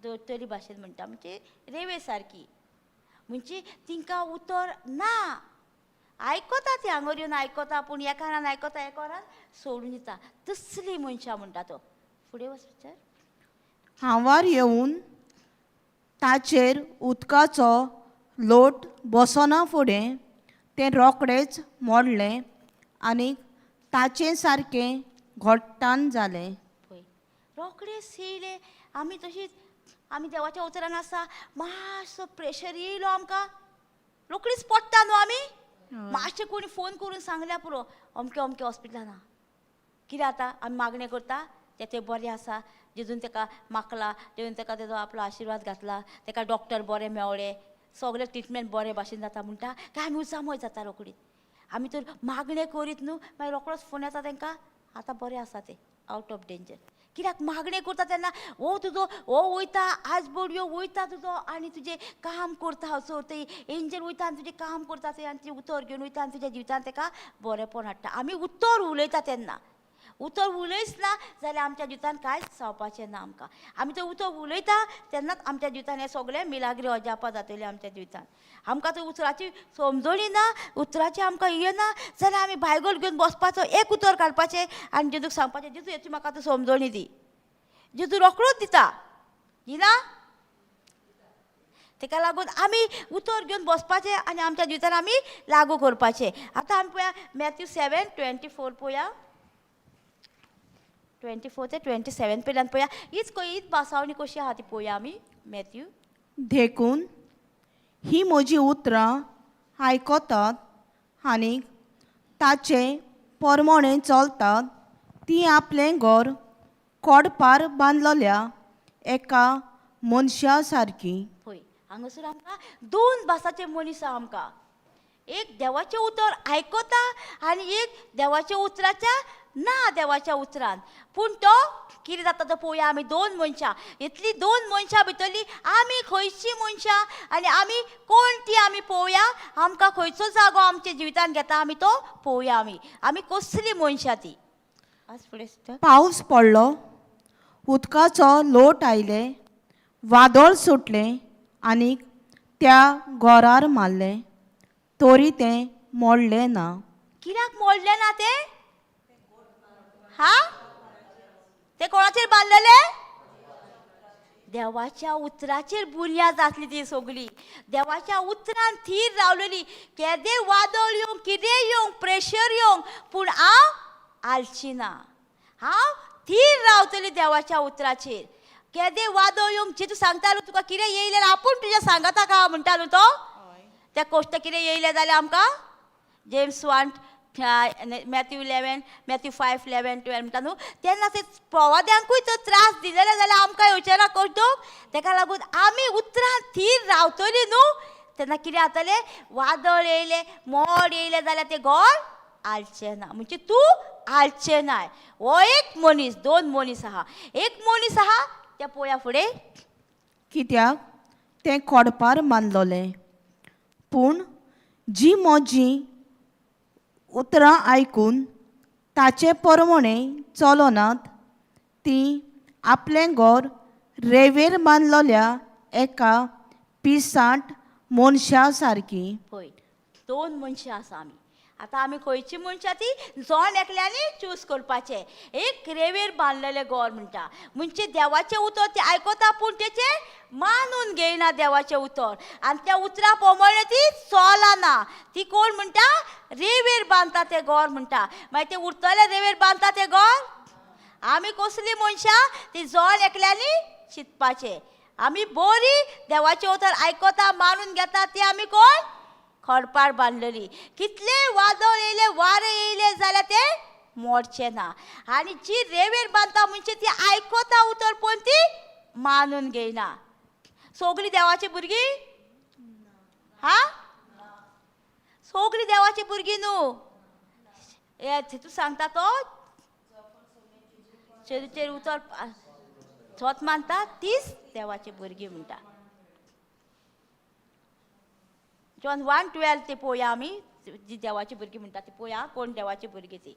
दोतोरी भाशेन म्हणटा, म्हणजे रेंवे सारकी. म्हणजे तिंकां उतर ना. आयकता ती हांगर येवन आयकता, पूण ह्या कारणान आयकता, ह्या कारणान सोडून दिता. तसलीं मनशां म्हणटा तो. फुडें वच सिस्टर. हांवार येवन ताचेर उदकाचो लोट बसना फुडें तें रोखडेंच मोडलें आनी ताचे सारकें घोट्टान जालें. पळय रोखडेंच येयलें. आमी तशींच आमी देवाच्या उतरान आसा, मातसो प्रेशर येयलो आमकां, रोखडीच पडटा न्हू आमी. मातशें कोणी फोन करून सांगल्यार पुरो, अमके अमके हॉस्पिटलान आहा. कितें जाता? आमी मागणें करता, तें बरें आसा, जेजून ताका मागला, जेजून ताका तेजो आपलो आशिर्वाद घातला, ताका डॉक्टर बरे मेवळे, सगळें ट्रिटमेंट बरे भाशेन जाता म्हणटा काय आमी उजामय जाता रोखडीच. आमी तर मागणें करीत न्हू, मागीर रोखडोच फोन येता तांकां, आतां बरें आसा ते, आवट ऑफ डेंजर. कित्याक मागणी करता तेन्ना हो तुजो हो वयता आज बडयो वयता तुजो आनी तुजें काम करता हांगसर ते एंजल वयता आनी तुजें काम करता थंय आनी तुजें उतर घेवन वयता आनी तुज्या जिवितान तेका बरेंपण हाडटा आमी उतर उलयता तेन्ना उतर उलयच ना जाल्यार आमच्या जिवितान कांयच जावपाचें ना आमकां आमी तें उतर उलयता तेन्नाच आमच्या जिवितान हें सगळें मिलाग्री अजापां जातलीं आमच्या जिवितान आमकां तर उतराची समजणी ना उतराची आमकां येना जाल्यार आमी बायबल घेवन बसपाचो एक उतर काडपाचें आनी जेजूक सांगपाचें जेजू हेची म्हाका तूं समजणी दी जेजू रोखडोच दिता दिना तेका लागून आमी उतर घेवन बसपाचें आनी आमच्या जिवितान आमी लागू करपाचें आतां आमी पळया मॅथ्यू 7:24 पळया 24 ते 27 पेल्यान पळया हीच भासावणी कशी आहा ती पळोवया आमी मॅथ्यू देखून ही म्हजी उतरां आयकतात आनी ताचे प्रमाणें चलतात ती आपलें घर कोडपार बांदलेल्या एका मनशा सारकी पळय हांगासर आमकां दोन भासाचे मनीस आहा आमकां एक देवाचें उतर आयकता आनी एक देवाच्या उतराच्या ना देवाच्या उतरान पूण तो कितें जाता तो पळोवया आमी दोन मनशां इतलीं दोन मनशां भितरलीं आमी खंयचीं मनशां आनी आमी कोण ती आमी पळोवया आमकां खंयचो जागो आमच्या जिवितान घेता आमी तो पळोवया आमी कसलीं मनशां ती पावस पडलो उदकाचो लोट आयले वादळ सुटलें आनी त्या घरार मारलें तरी तें मोडलें ना कित्याक मोडलें ना तें हा ते कोणाचेर बांदलेले देवाच्या उतराचेर बुरयाद आसली ती सगळी देवाच्या उतरान थीर रावलेली केदें वादळ येवं कितें येवं प्रेशर येवं पूण हांव आलची ना हांव थीर रावतली देवाच्या उतराचेर केदें वादळ येवं जेजू सांगतालो तुका कितें येयलें आपूण तुज्या सांगाता का म्हणटा न्हू तो त्या कोश्ट कितें येयलें जाल्यार आमकां जेम्स 1 मॅथ्यू 11 मॅथ्यू 5:11 12 म्हणटा न्हू तेन्ना ते प्रवाद्यांकूय तो त्रास दिलेले जाल्यार आमकां येवचे ना कोश्टूक तेका लागून आमी उतरां थीर रावतलीं न्हू तेन्ना कितें जातलें वादळ येयलें मोड येयलें जाल्यार तें घर आलचें ना म्हणजे तूं आलचें नाय हो एक मनीस दोन मनीस आहा एक मनीस आहा ते पळोवया फुडें कित्याक तें कोडपार बांदलोलें पूण जी म्हजी उतरां आयकून ताचे प्रमाणें चलनात ती आपलें घर रेंवेर बांदलेल्या एका पिसाट मनशा सारकी पळय दोन मनशां आसा आमी आतां आमी खंयची मनशां ती जोन एकल्यांनी चूज करपाचें एक रेंवेर बांदलेलें घर म्हणटा म्हणजे देवाचें उतर तें आयकता पूण तेचें मानून घेयना देवाचें उतर आनी त्या उतरा प्रमाणें ती चलना ती कोण म्हणटा रेंवेर बांदता तें घर म्हणटा मागीर तें उरतलें रेंवेर बांदता तें घर आमी कसलीं मनशां ती जोन एकल्यांनी चिंतपाचें आमी बरी देवाचें उतर आयकता मानून घेता ती आमी कोण खडपार बांदलेली कितले वादळ येयले वारें येयले जाल्यार तें मोडचें ना आनी जी रेंवेर बांदता म्हणजे ती आयकता उतर पूण ती मानून घेयना सगळीं देवाची भुरगीं हा सगळीं देवाची भुरगीं न्हू तूं सांगता तो चेडूचेर उतर स्वत मानता तीच देवाची भुरगीं म्हणटा जॉन 1:12 ते पळोवया आमी जी देवाची भुरगीं म्हणटा ती पळोवया कोण देवाची भुरगीं ती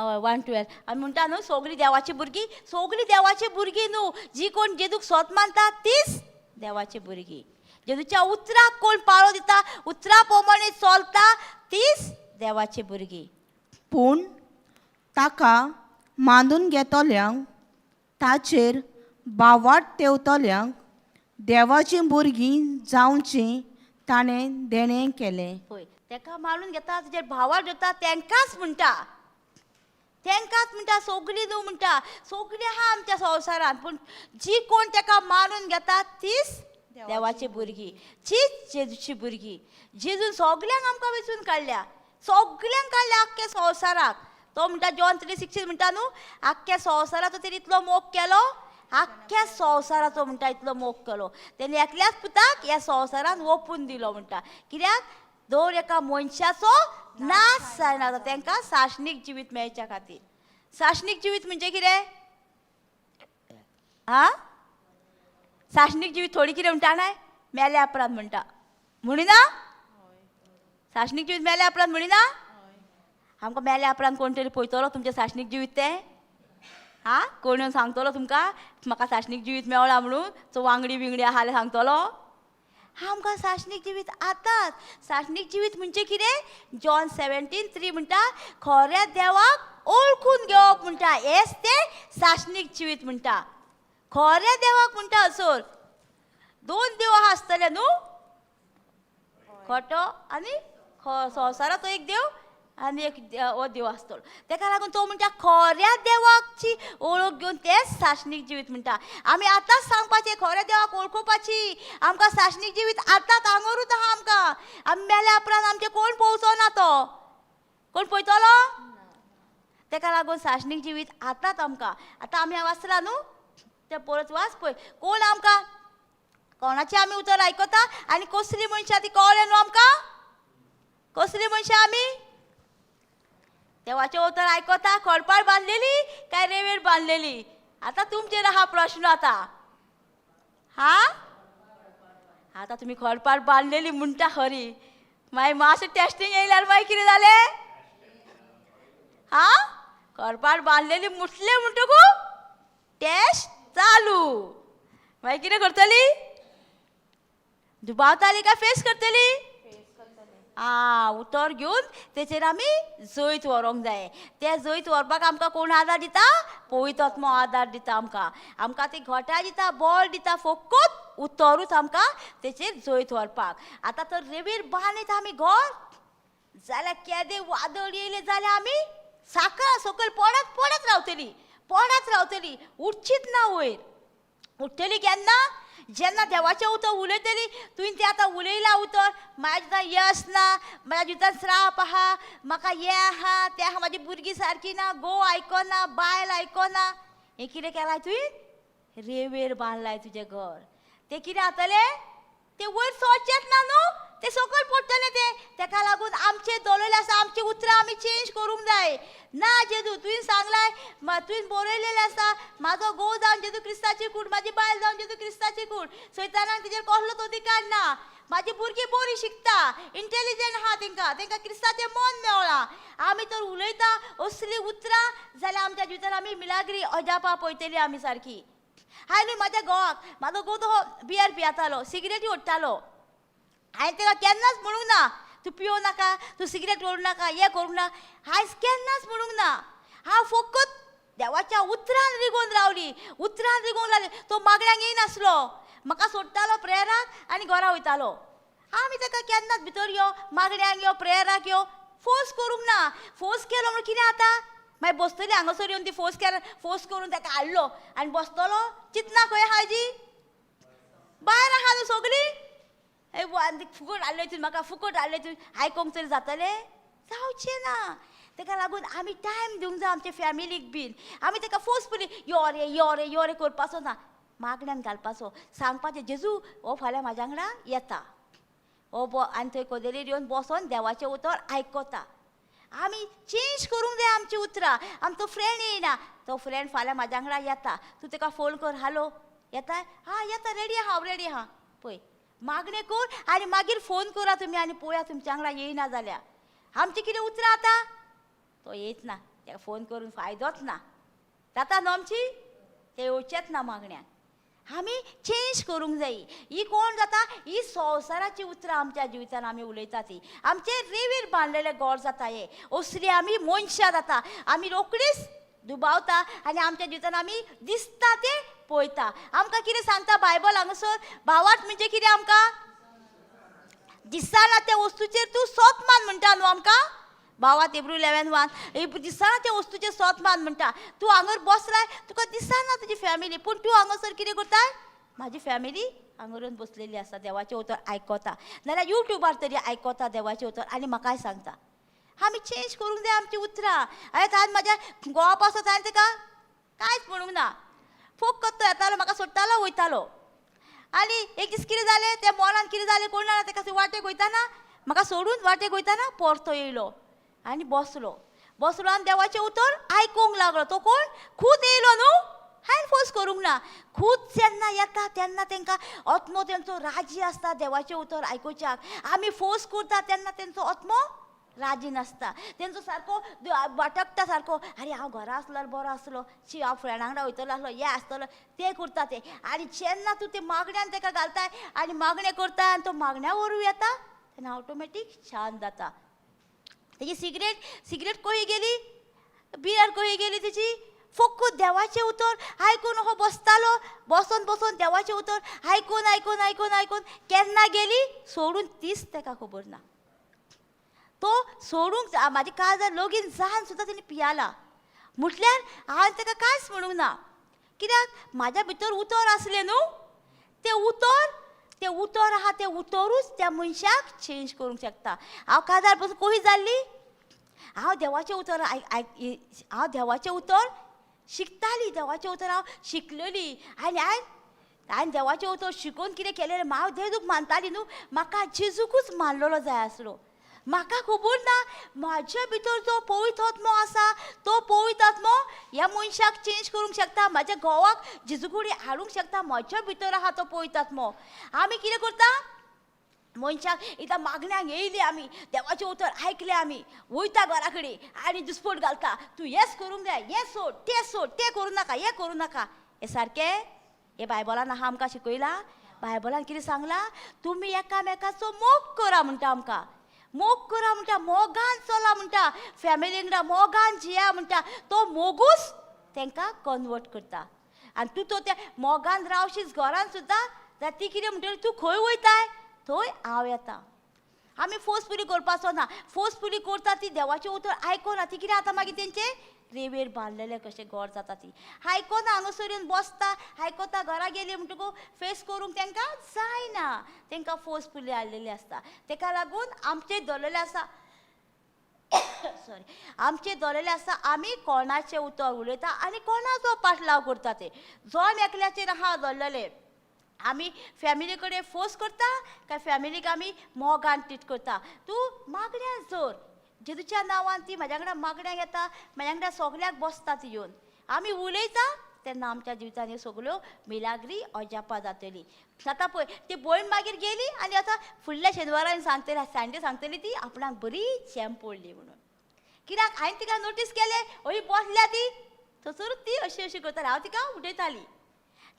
हय 1:12 आमी म्हणटा न्हू सगळीं देवाची भुरगीं न्हू जी कोण जेजूक स्वत मानता तीच देवाची भुरगीं जेजूच्या उतराक कोण पाळो दिता उतरा प्रमाणे चलता तीच देवाची भुरगीं पूण ताका मानून घेतल्यांक ताचेर बावाट तेवतल्यांक देवाची भुरगीं जावचीं ताणें देणें केलें पळय तेका मानून घेता ताचेर भावाट घेता तेंकांच म्हणटा सगळीं न्हू म्हणटा सगळीं आहा आमच्या संवसारांत पूण जी कोण तेका मानून घेता तीच देवाची भुरगीं तीच जेजूची भुरगीं जेजून सगळ्यांक आमकां वेंचून काडल्या सगळ्यांक काडल्या आख्ख्या संवसाराक तो म्हणटा जॉन 3:16 म्हणटा न्हू आख्ख्या संवसाराचो तेणी इतलो मोग केलो आख्ख्या संवसाराचो म्हणटा इतलो मोग केलो. तेणी एकल्याच पुताक ह्या संवसारान ओपून दिलो म्हणटा. कित्याक दर एका मनशाचो नाश जायना तांकां साशणीक जिवीत मेळच्या खातीर. साशणीक जिवीत म्हणजे कितें? साशणीक जिवीत थोडी कितें म्हणटा जाणाय? मेल्या उपरांत म्हणटा. म्हणिना? साशणीक जिवीत मेल्या उपरांत म्हणिना? आमकां मेल्या उपरांत कोण तरी पळयतलो तुमचें साशणीक जिवीत तें? कोण येवन सांगतलो तुमकां म्हाका साशणीक जिवीत मेवळा म्हणून, तो वांगडी बिंगडी आहा जाल्यार सांगतलो? आमकां साशणीक जिवीत आतांच. साशणीक जिवीत म्हणजे कितें? जॉन 17:3 म्हणटा खऱ्या देवाक ओळखून घेवप म्हणटा. हेच तें साशणीक जिवीत म्हणटा. खऱ्या देवाक म्हणटा असोर 2 देव आसतले न्हू, खोटो आनी संवसाराचो एक देव आनी एक हो देव आसतलो. तेका लागून तो म्हणटा खऱ्या देवाची ओळख घेवन तेच साशणीक जिवीत म्हणटा. आमी आतांच सांगपाचें खऱ्या देवाक ओळखुपाची. आमकां साशणीक जिवीत आतांच आंगरूच आहा आमकां. आमी मेल्या उपरांत आमचें कोण पळोवचो ना तो. कोण पळयतलो? तेका लागून साशणीक जिवीत आतांच आमकां. आतां आमी वाचला न्हू, तें परत वाच पळय. कोण आमकां कोणाचें आमी उतर आयकता आनी कसली मनशां ती कळ्ळें न्हू आमकां? कसली मनशां आमी? देवाचें उतर आयकता खडपाळ बांदलेली काय रेंवेर बांदलेली? आतां तुमचेर आहा प्रश्न आतां. आतां तुमी खडपाळ बांदलेली म्हणटा खरी, मागीर मातशें टेस्टींग येयल्यार मागीर कितें जालें? खडपाळ बांदलेली म्हटलें म्हणटकूच टेस्ट चालू. मागीर कितें करतली? दुबावताली काय फेस करतली? उतर घेवन तेचेर आमी जैत व्हरोंक जाय. ते जैत व्हरपाक आमकां कोण आदार दिता? पवित्र आत्मो आदार दिता आमकां. आमकां ती घोटां दिता, बळ दिता, फकत उतरूच आमकां तेचेर जैत व्हरपाक. आतां तर रेंवेर बांदीत आमी घर जाल्यार केदें वादळ येयलें जाल्यार आमी साकळ सकयल पडत रावतली, उठचीच ना वयर. उठतली केन्ना? जेन्ना देवाचें उतर उलयतली. तुवें तें आतां उलयलां उतर, म्हाज्या जिवितांत यश ना, म्हाज्या जिवितांत श्राप आहा, म्हाका हें आहा तें आहा, म्हाजी भुरगीं सारकीं ना, घोव आयकना, बायल आयकना. हें कितें केलां तुवें? रेंवेर बांदलाय तुजें घर. तें कितें जातलें? तें वयर सोंचेंच ना न्हू, तें सकयल पडटलें तें. तेका लागून आमचें दवरलेलें आसा आमचीं उतरां आमी चेंज करूंक जाय. ना जेजू तुवें सांगलाय, तुवें बरयलेलें आसा म्हाजो घोव जावन जेजू क्रिस्ताची कूड, म्हाजी बायल जावन जेजू क्रिस्ताची कूड. सैतानाक तेजेर कसलोच अधिकार ना. म्हाजी भुरगीं बरीं शिकता, इंटेलिजंट आहा, तेंकां क्रिस्ताचें मन मेवळा. आमी तर उलयता असलीं उतरां जाल्यार आमच्या जिवितांत आमी मिलाग्री अजापा पळयतलीं आमी सारकी. हांवें म्हाज्या घोवाक, म्हाजो घोव तो बियर पियेतालो, सिगरेटी ओडटालो. हांवें तेका केन्नाच म्हणूंक ना तूं पिवं नाका, तूं सिगरेट ओडूं नाका, हें करूंक ना. हांवें केन्नाच म्हणूंक ना. हांव फकत देवाच्या उतरान रिगोवन रावली, उतरान रिगोवन रावली. तो मागण्यांक येयनासलो, म्हाका सोडटालो प्रेयराक आनी घरा वयतालो. आमी तेका केन्नाच भितर यो, मागण्यांक यो, प्रेयराक यो फोर्स करूंक ना. फोर्स केलो म्हण कितें जाता? मागीर बसतली हांगासर येवन ती फोर्स करून ताका हाडलो आनी बसतलो. चिंतना खंय हाजी भायर आहा न्हू सगळीं. फुकट हाडले तुवें, म्हाका फुकट हाडले तुवें, आयकोंक तरी जातलें? जावचें ना. ताका लागून आमी टायम दिवंक जाय आमचे फॅमिलीक बीन. आमी ताका फोर्सफुली यो रे करपाचो ना, मागण्यान घालपाचो, सांगपाचें जेजू हो फाल्यां म्हाज्या वांगडा येता, हो आनी थंय कदेलेर येवन बसोन देवाचें उतर आयकता. आमी चेंज करूंक जाय आमची उतरां. आमचो फ्रेंड येयना, तो फ्रेंड फाल्यां म्हाज्या वांगडा येता, तूं ताका फोन कर, हालो येता? येता, रेडी आहा, हांव रेडी आहा. पळय मागणें कर आनी मागीर फोन करा तुमी आनी पळोवया तुमच्या वांगडा येयना जाल्यार. आमची कितें उतरां आतां? तो येयच ना, ताका फोन करून फायदोच ना. जाता न्हू आमची? ते येवचेच ना मागण्याक. आमी चेंज करूंक जायी. ही कोण जाता? ही संवसाराची उतरां आमच्या जिवितांत आमी उलयता ती. आमचे रेंवेर बांदलेले घर जाता हे. असली आमी मनशां जाता. आमी रोखडीच दुबावता आनी आमच्या जिवितांत आमी दिसता तें पळयता. आमकां कितें सांगता बायबल हांगासर? भावार्थ म्हणजे कितें आमकां? दिसना त्या वस्तूचेर तूं सोत मान म्हणटा न्हू आमकां. भावात Hebrew 11:1 दिसना त्या वस्तूचेर सोत मान म्हणटा. तूं हांगर बसलाय, तुका दिसना तुजी फॅमिली, पूण तूं हांगासर कितें करताय? म्हाजी फॅमिली हांगरून बसलेली आसा, देवाचें उतर आयकता, नाल्यार युट्यूबार तरी आयकता देवाचें उतर आनी म्हाकाय सांगता. आमी चेंज करूंक जाय आमची उतरां. आज म्हाज्या घोवा पासत हांवें ताका कांयच म्हणूंक ना. फकत तो येतालो म्हाका सोडटालो वयतालो. आनी एक दीस कितें जालें, त्या मॉलान कितें जालें कोण जाणा, ताका वाटेक वयताना म्हाका सोडून वाटेक वयताना परतो येयलो आनी बसलो आनी देवाचें उतर आयकूंक लागलो. तो कोण? खूद येयलो न्हू, हांवें फोर्स करूंक ना. खूद जेन्ना येता तेन्ना तांकां आत्मो तेंचो राजी आसता देवाचें उतर आयकुच्याक. आमी फोर्स करता तेन्ना तेंचो आत्मो राजी नासता. तेंचो सारको भटकता सारको, अरे हांव घरा आसल्यार बरो आसलो, शी हांव फ्रेंडा वांगडा वयतलो आसलो, हें आसतलो, तें करता ते. आनी जेन्ना तूं ते मागण्यान ताका घालताय आनी मागणें करता आनी तो मागण्या वरू येता तेन्ना ऑटोमॅटीक शांत जाता. तेजी सिगरेट खंय गेली, बियर खंय गेली तेजी, फकत देवाचें उतर आयकून हो बसतालो. बसून देवाचें उतर आयकून केन्ना गेली सोडून तीच ताका खबर ना. तो सोडूंक म्हाजे काळजार लगीन जावन सुद्दां तेणी पियाला म्हटल्यार हांवें ताका कांयच म्हणूंक ना. कित्याक म्हाज्या भितर उतर आसलें न्हू, तें उतर आहा तें उतरूच त्या मनशाक चेंज करूंक शकता. हांव काजार पासून कशी जाल्ली, हांव देवाचें उतर शिकताली, देवाचें उतर हांव शिकलेली. आनी हांवें देवाचें उतर शिकून कितें केलेलें, हांव जेजूक मानताली न्हू, म्हाका जेजूकूच मानलेलो जाय आसलो. म्हाका खबर ना म्हाज्या भितर जो पवित्र आत्मो आसा, तो पवित्र आत्मो ह्या मनशाक चेंज करूंक शकता, म्हाज्या घोवाक जेजू कडेन हाडूंक शकता. म्हाज्या भितर आहा तो पवित्र आत्मो. आमी कितें करता, मनशाक एकदां मागण्यांक येयली, आमी देवाचें उतर आयकलें, आमी वयता घरा कडेन आनी दुस्पट घालता, तूं हेंच करूंक जाय, हें सोड, तें करूं नाका. हें सारकें? हें बायबलान आहा, आमकां शिकयलां. बायबलान कितें सांगलां, तुमी एकामेकाचो मोग करा म्हणटा आमकां. मोग करा म्हणटा, मोगान चला म्हणटा, फॅमिली वांगडा मोगान जिया म्हणटा. तो मोगूच तांकां कन्वर्ट करता. आनी तूं तो त्या मोगान रावशीच घरान सुद्दां, जाल्यार ती कितें म्हणटली, तूं खंय वयताय थंय हांव येता. आमी फोर्सफुली करपाचो ना. फोर्सफुली करता ती देवाचें उतर आयकना, ती कितें जाता मागीर तेंचें रेवेर बांदलेलें कशें घर जाता. ती आयकना, हांगासर येवन बसता, आयकता, घरा गेली म्हणटकूच फेस करूंक तांकां जायना. तांकां फोर्सफुली हाडलेली आसता. ताका लागून आमचें धरलेलें आसा आमी कोणाचें उतर उलयता आनी कोणाचो पाटलाव करता. ते जोन एकल्याचेर आहा धरलेलें, आमी फॅमिली कडेन फोर्स करता काय फॅमिलीक आमी मोगान ट्रीट करता. तूं मागण्यान जर जेजूच्या नांवान ती म्हाज्या वांगडा मागण्याक येता, म्हाज्या वांगडा सगल्याक बसता ती येवन, आमी उलयता तेन्ना आमच्या जिवितान ह्यो सगल्यो मिलाग्री अजापां जातली. आतां पळय, ती भयण मागीर गेली आनी आतां फुडल्या शेनवारान सांगतली, संडे सांगतली ती आपणाक बरी चॅम पडली म्हणून. कित्याक हांवें तिका नोटीस केलें, हय बसल्या ती थंयसरूच ती अशी करताली. हांव तिका उठयताली,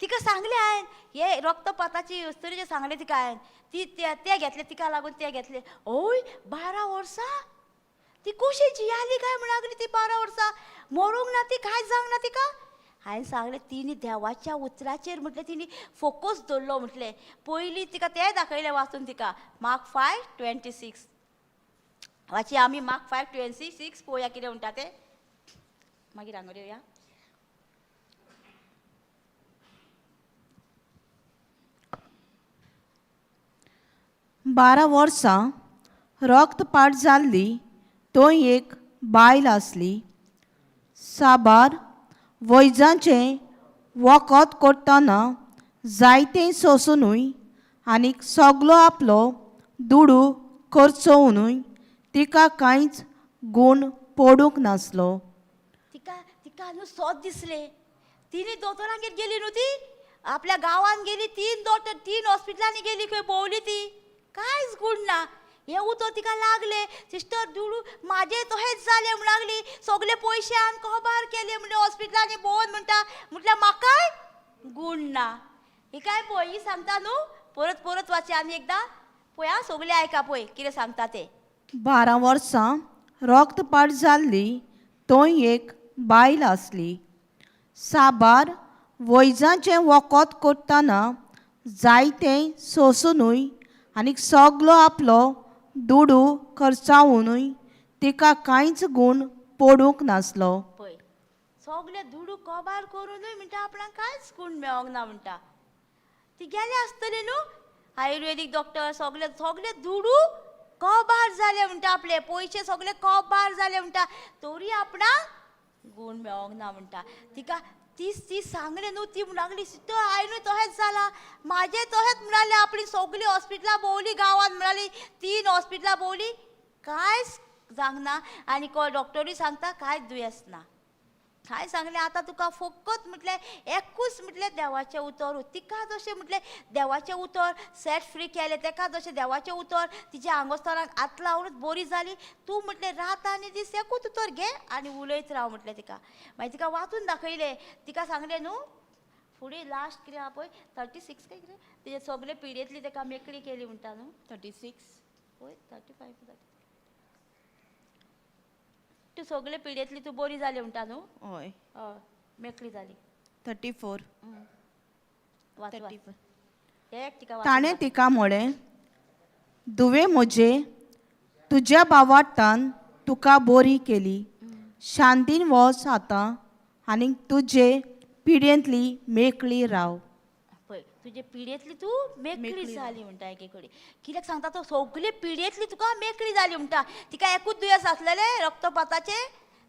तिका सांगलें हांवें, हे रक्तपाताची हिस्टोरी सांगलें तिका हांवें, ते घेतले तिका लागून ते घेतले. हय 12 वर्सां ती कशी जियाली काय म्हणगली. ती 12 वर्सां मरूंक ना, ती कांयच जावंक ना तिका. हांवें सांगलें तिणी देवाच्या उतराचेर म्हटलें तिणी फोकस दवरलो म्हटलें. पयलीं तिका तें दाखयलें वाचून तिका, मार्क 5:26 वाची आमी. मार्क 5:26 पळोवया कितें म्हणटा तें, मागीर हांगा येवया. 12 वर्सां रक्तपात जाल्ली थंय एक बायल आसली. साबार वैजांचें वखद करतना जायतें सोंसूनय आनीक सगलो आपलो दुडू खर्चोवनूय तिका कांयच गूण पडूंक नासलो. तिका न्हू सोद दिसलें. तिनी दोतोरांगेर गेली न्हू, ती आपल्या गांवान गेली, 3 हॉस्पिटलांनी गेली, खंय भोंवली, ती कांयच गूण ना. हे उतर तिका लागले, सिस्टर दुडू म्हाजे तशेंच जालें म्हण लागली, सगळे पयशे हांवें कोबार केले म्हणले हॉस्पिटलांनी भोंवन म्हणटा. म्हटल्यार म्हाकाय गूण ना. ही काय पळय, ही सांगता न्हू, परत वाची आनी एकदां पळय आं, सगळे आयका पळय कितें सांगता तें. 12 वर्सां रक्तपात जाल्ली थंय एक बायल आसली. साबार वैजांचें वखद करतना जायतें सोंसूनय आनीक सगलो आपलो दुडू खर्चावनूय तिका कांयच गूण पडूंक नासलो. पळय, सगळे दुडू कोबार करूनय म्हणटा आपणाक कांयच गूण मेळोंक ना म्हणटा. ती गेले आसतली न्हू आयुर्वेदीक डॉक्टर, सगळे दुडू कोबार जाले म्हणटा, आपले पयशे सगळे कोबार जाले म्हणटा, तरी आपणाक गूण मेळोंक ना म्हणटा तिका ती सांगले न्हू ती लागली तो आयनूय तोहेच जाला म्हाजे तोहेच म्हणाले आपली सगळी हॉस्पिटलां भोंवली गांवांत म्हणाली 3 हॉस्पिटलां भोंवली कांयच जावंक आनी डॉक्टरूय सांगता कांयच दुयेंस ना काय सांगले आता तुका फकत म्हटलें एकूच म्हटलें देवाचें उतर तिका जशें म्हटलें देवाचें उतर सेट फ्री केलें तेका जशें देवाचें उतर तिच्या आंगोस्ताराक हात लावनूच बरी जाली तूं म्हटलें रात आनी दीस एकूच उतर घे आनी उलयत राव म्हटलें तिका मागीर तिका वाचून दाखयलें तिका सांगलें न्हू फुडें लास्ट कितें आहा पळय 36 काय कितें तिचे सगळे पिडेंतली ताका मेकळी केली म्हणटा न्हू 36 पळय 35 तू सगळे पिडेंतली तू बरी जाली म्हणटा न्हू हय हय मेकळी जाली 34 एक तिका ताणें तिका म्हळें दुवे म्हजे तुज्या बावाटान तुका बरी केली शांतीन वच आतां आनी तुजे पिडेंतली मेकळी राव पळय तुजे पिडेंतली तू मेकळी जाली म्हणटा एके कडेन कित्याक सांगता तो सगळे पिडेंतली तुका मेकळी जाली म्हणटा तिका एकूच दुयेंस आसलेलें रक्तपाताचें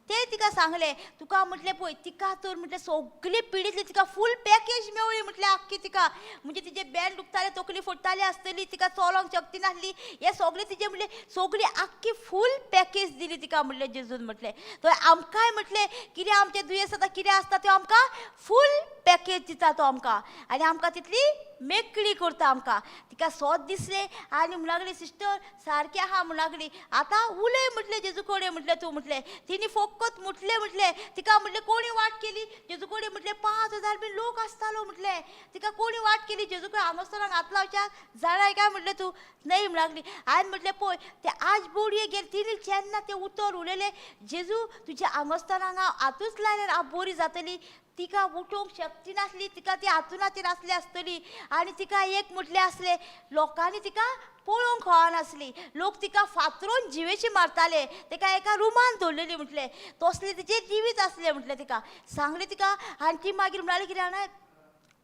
ते तिका सांगलें तुका म्हटलें पळय तिका तर म्हटलें सगळी पिडेंतली तिका फूल पॅकेज मेवळी म्हटलें आख्खी तिका म्हणजे तिचे बँड दुखताले तकली फुटताली आसतली तिका चलोंक शक्ती नासली हे सगळें तिचें म्हटलें सगळी आख्खी फूल पॅकेज दिली तिका म्हटलें जेजून म्हटलें थंय आमकांय म्हटलें कितें आमचें दुयेंस आतां कितें आसता तें आमकां फूल पॅकेज दिता तो आमकां आनी आमकां तितली मेकळी करता आमकां तिका सोद दिसलें आनी म्हणून लागली सिस्टर सारकें आहा म्हणून लागली आतां उलय म्हटलें जेजू कडेन म्हटलें तूं म्हटलें तिणी फकत म्हटलें तिका म्हटलें कोणी वाट केली जेजू कडेन म्हटलें 5000 बी लोक आसतालो म्हटलें तिका कोणी वाट केली जेजू कडेन हांगासराक हात लावच्याक जाणाय काय म्हटलें तूं न्हय म्हणून लागली हांवें म्हटलें पळय तें आज बोडये गेले तिणी जेन्ना तें उतर उलयलें जेजू तुज्या आंगोस्तारांक हांव हातूच लायल्यार हांव बरी जातली तिका उठोवंक शक्ती नासली तिका ती हातूनाचेर आसली आसतली आनी तिका एक म्हटलें आसलें लोकांनी तिका पळोवंक कळनासली लोक तिका फातरून जिवेची मारताले तिका एका रुमान दवरलेली म्हटलें तसलें तिचें जिवीत आसलें म्हटलें तिका सांगलें तिका आनी ती मागीर म्हणाली कितें जाणा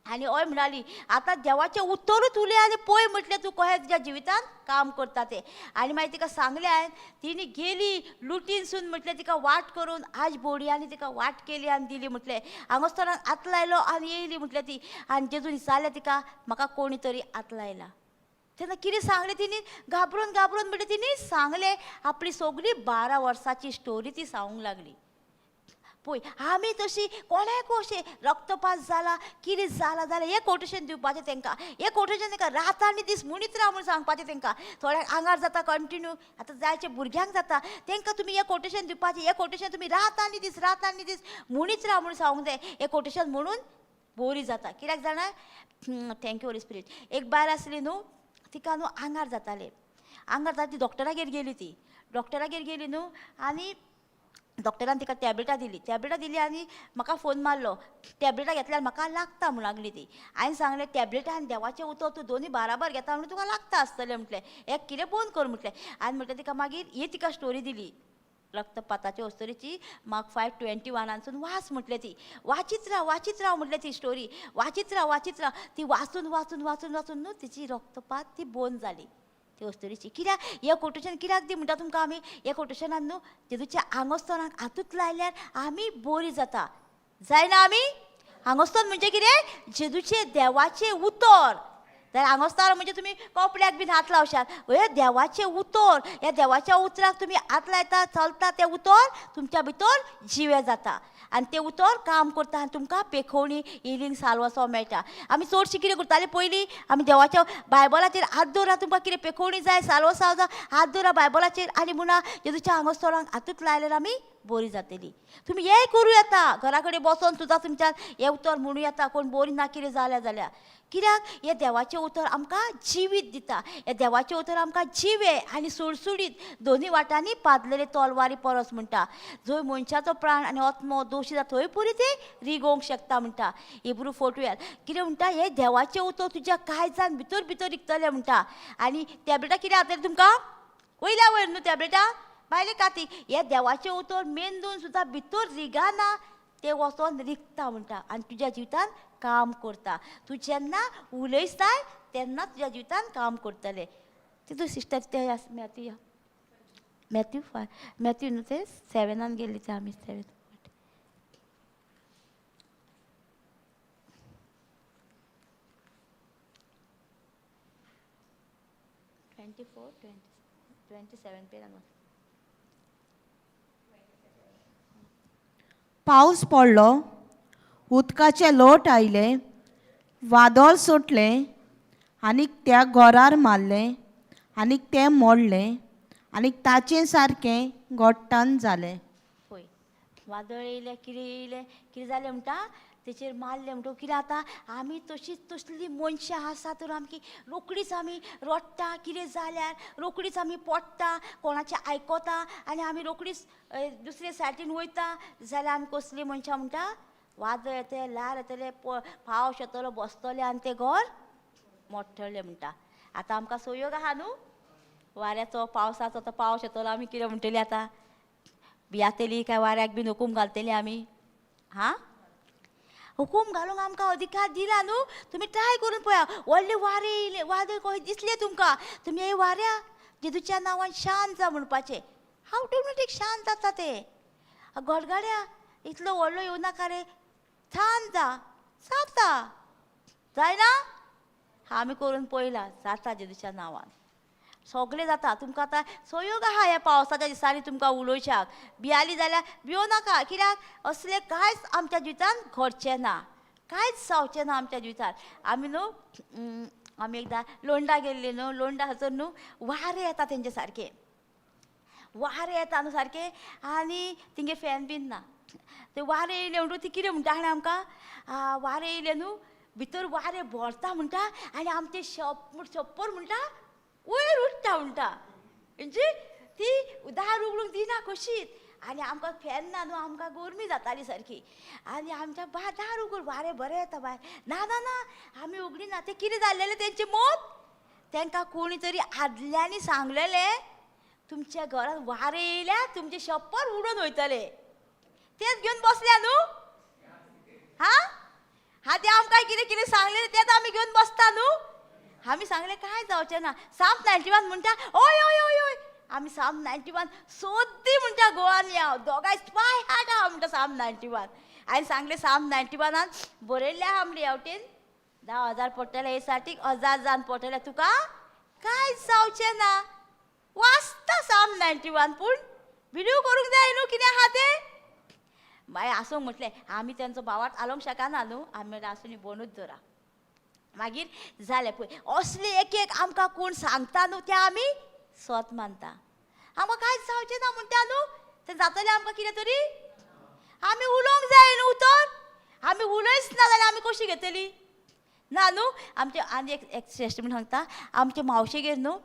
आनी हय म्हणाली आतां देवाचें उतरूच उलय आनी पळय म्हटलें तूं कशें तुज्या जिवितांत काम करता तें आनी मागीर तिका सांगलें हांवें तिणी गेली लुटीनसून म्हटलें तिका वाट करून आज बोडयांनी तिका वाट केली आनी दिली म्हटलें हांगासराक हात लायलो आनी येयली म्हटलें ती आनी जेजून विचारलें तिका म्हाका कोणी तरी हात लायला तेन्ना कितें सांगलें तिणी घाबरून म्हटलें तिणी सांगलें आपली सगळी 12 वर्साची स्टोरी ती सांगूंक लागली पळय आमी तशी कोणाक अशें रक्तपात जाला कितें जाला जाल्यार हें कोटेशन दिवपाचें तांकां हें कोटेशन तांकां रात आनी दीस म्हणीत राव म्हूण सांगपाचें तांकां थोड्यांक आंगार जाता कंटिन्यू आतां जायच्या भुरग्यांक जाता तांकां तुमी हें कोटेशन दिवपाचें हें कोटेशन तुमी रात आनी दीस म्हणीत राव म्हूण सांगूंक जाय हें कोटेशन म्हणून बरी जाता कित्याक जाणा थँक्यू हॉली स्पिरीट एक बायल आसली न्हू तिका न्हू आंगार जातालें आंगार जाता ती डॉक्टरागेर गेली न्हू आनी डॉक्टरान तिका टॅबलेटां दिली आनी म्हाका फोन मारलो टॅबलेटां घेतल्यार म्हाका लागता म्हणून लागली ती हांवें सांगलें टॅबलेटां आनी देवाचें उतर तूं दोनी बाराबर घेता म्हणून तुका लागता आसतलें म्हटलें एक कितें बंद कर म्हटलें आनी म्हटलें तिका मागीर ही तिका स्टोरी दिली रक्तपाताची हॉस्टोरीची मार्क 5:21 वाच म्हटलें ती वाचीत राव म्हटलें ती स्टोरी वाचीत राव ती वाचून न्हू तिची रक्तपात ती बंद जाली ती हॉस्टोरीची कित्याक हें कोटेशन कित्याक दी म्हणटा तुमकां आमी हे कोटेशनान न्हू जेजूच्या आंगोस्तारांक हातूच लायल्यार आमी बरी जाता जायना आमी आंगोस्तान म्हणजे कितें जेजूचें देवाचें उतर जाल्यार आंगोस्तार म्हणजे तुमी कपड्याक बीन हात लावशात हे देवाचें उतर ह्या देवाच्या उतराक तुमी हात लायता चलता तें उतर तुमच्या भितर जिवे जाता आनी तें उतर काम करता आनी तुमकां पेखवणी हिलींग साल्वासो मेळटा आमी चडशीं कितें करतालीं पयलीं आमी देवाच्या बायबलाचेर हात दवरा तुमकां कितें पेखवणी जाय साल्वासाव जाय हात दवरा बायबलाचेर आनी म्हणा जेजूच्या आंगोस्तारांक हातूच लायल्यार आमी बरी जातली तुमी हें करूं येता घरा कडेन बसोन सुद्दां तुमच्या हें उतर म्हणूं येता कोण बरी ना कितें जाल्यार कित्याक हें देवाचें उतर आमकां जिवीत दिता हें देवाचें उतर आमकां जिवे आनी सुडसुडीत दोनी वाटांनी पादलेले तलवारी परस म्हणटा जंय मनशाचो प्राण आनी आत्मो दोशी जाता थंय परी ते रिगोवंक शकता म्हणटा हिब्रू 4:12 कितें म्हणटा हें देवाचें उतर तुज्या काळजान भितर रिगतलें म्हणटा आनी टॅबलेटां कितें जातलें तुमकां वयल्या वयर न्हू टॅबलेटां भायले काती हें देवाचें उतर मेंदून सुद्दां भितर रिगाना तें वचोन रिगता म्हणटा आनी तुज्या जिवितान काम करता तूं जेन्ना उलयताय तेन्ना तुज्या जिवितान काम करतलें तितून सिस्टर ते मॅथ्यू न्हू ते 7 गेल्ली ते आमी 7 24, 20, 27 पेन पावस पडलो, उदकाचे लोट आयले, वादळ सुटलें आनीक त्या घोरार मारलें आनीक तें मोडलें आनीक ताचें सारकें गोठ्ठान जालें. पळय वादळ येयलें कितें जालें म्हणटा तेचेर मारलें म्हणटा कितें जाता आमी तसलीं मनशां आसा तर आमची रोकडीच आमी रडटा कितें जाल्यार रोकडीच आमी पडटा कोणाचें आयकता आनी आमी रोकडीच दुसरे सायडीन वयता जाल्यार आमी कसलीं मनशां म्हणटा वादळ येतलें ल्हार येतलें पावस येतलो बसतलें आनी तें घर मोडटलें म्हणटा. आतां आमकां संयोग आहा न्हू वाऱ्याचो पावसाचो तो पावस येतलो आमी कितें म्हणटलीं आतां भियातलीं काय वाऱ्याक बीन हुकूम घालतलीं आमी हां हुकूम घालूंक आमकां अधिकार दिला न्हू. तुमी ट्राय करून पळया व्हडले वारे येयले वादळ खंय दिसलें तुमकां तुमी हे वाऱ्या जेजूच्या नांवान शांत जा म्हणपाचें ऑटोमॅटीक शांत जाता तें. गडगड्या इतलो व्हडलो येवं नाका रे शांत जा जाता जायना आमी करून पळयलां जाता जेजूच्या नांवान सगळें जाता. तुमकां आतां संयोग आहा ह्या पावसाच्या दिसांनी तुमकां उलोवच्याक भियाली जाल्यार भियो नाका कित्याक असलें कांयच आमच्या जिवितान घडचें ना कांयच जावचें ना आमच्या जिवितान. आमी न्हू आमी एकदां लोंडा गेल्लीं न्हू लोंडा हजर न्हू वारें येता तेंचे सारकें वारें येता न्हू सारकें आनी तिंगे फॅन बीन ना ते वारें येयलें म्हणटू ती कितें म्हणटा आनी आमकां वारें येयलें न्हू भितर वारें भरता म्हणटा आनी आमचें छप्पर म्हणटा वयर उठटा म्हणटा म्हणजे ती दार उगडूंक दिना कशीच आनी आमकां फॅन ना न्हू आमकां गरमी जाताली सारकी आनी आमच्या दार उगड वारें बरें येता भायर ना ना ना आमी उगडी ना तें कितें जाल्लेलें तेंचें मत तांकां कोणी तरी आदल्यांनी सांगलेलें तुमच्या घरांत वारें येयल्यार तुमचें छप्पर उडोवन वयतलें तेंच घेवन बसल्या न्हू हां तें आमकां कितें कितें सांगलेलें तेंच आमी घेवन बसता न्हू. आमी सांगलें कांय जावचें ना साम 91 म्हणटा ओय ओय ओय ओय आमी साम 91 सोद्दी म्हणटा गोवान या दोगांय स्पाय हार्ट आहा म्हणटा साम 91 हांवें सांगलें साम 91 बरयल्लें आहा म्हणलें हेवटेन 10,000 पडटले हे साठीक 1000 जावन पडटले तुका कांयच जावचें ना वाचता साम 91 पूण व्हिडियो करूंक जाय न्हू कितें आहा तें मागीर आसूंक म्हटलें आमी तेंचो भावार्थ आलोवंक शकना न्हू आमी आसूं बनूच दवरा मागीर जालें पळय असले एक एक आमकां कोण सांगता न्हू तें आमी स्वत मानता आमकां कांयच जावचें ना म्हणटा न्हू तें जातलें आमकां कितें तरी आमी उलोवंक जाय न्हू उतर आमी उलयच ना जाल्यार आमी कशीं घेतलीं ना न्हू आमचे आनी एक स्टेटमेंट सांगता आमचे मावशेगेर न्हू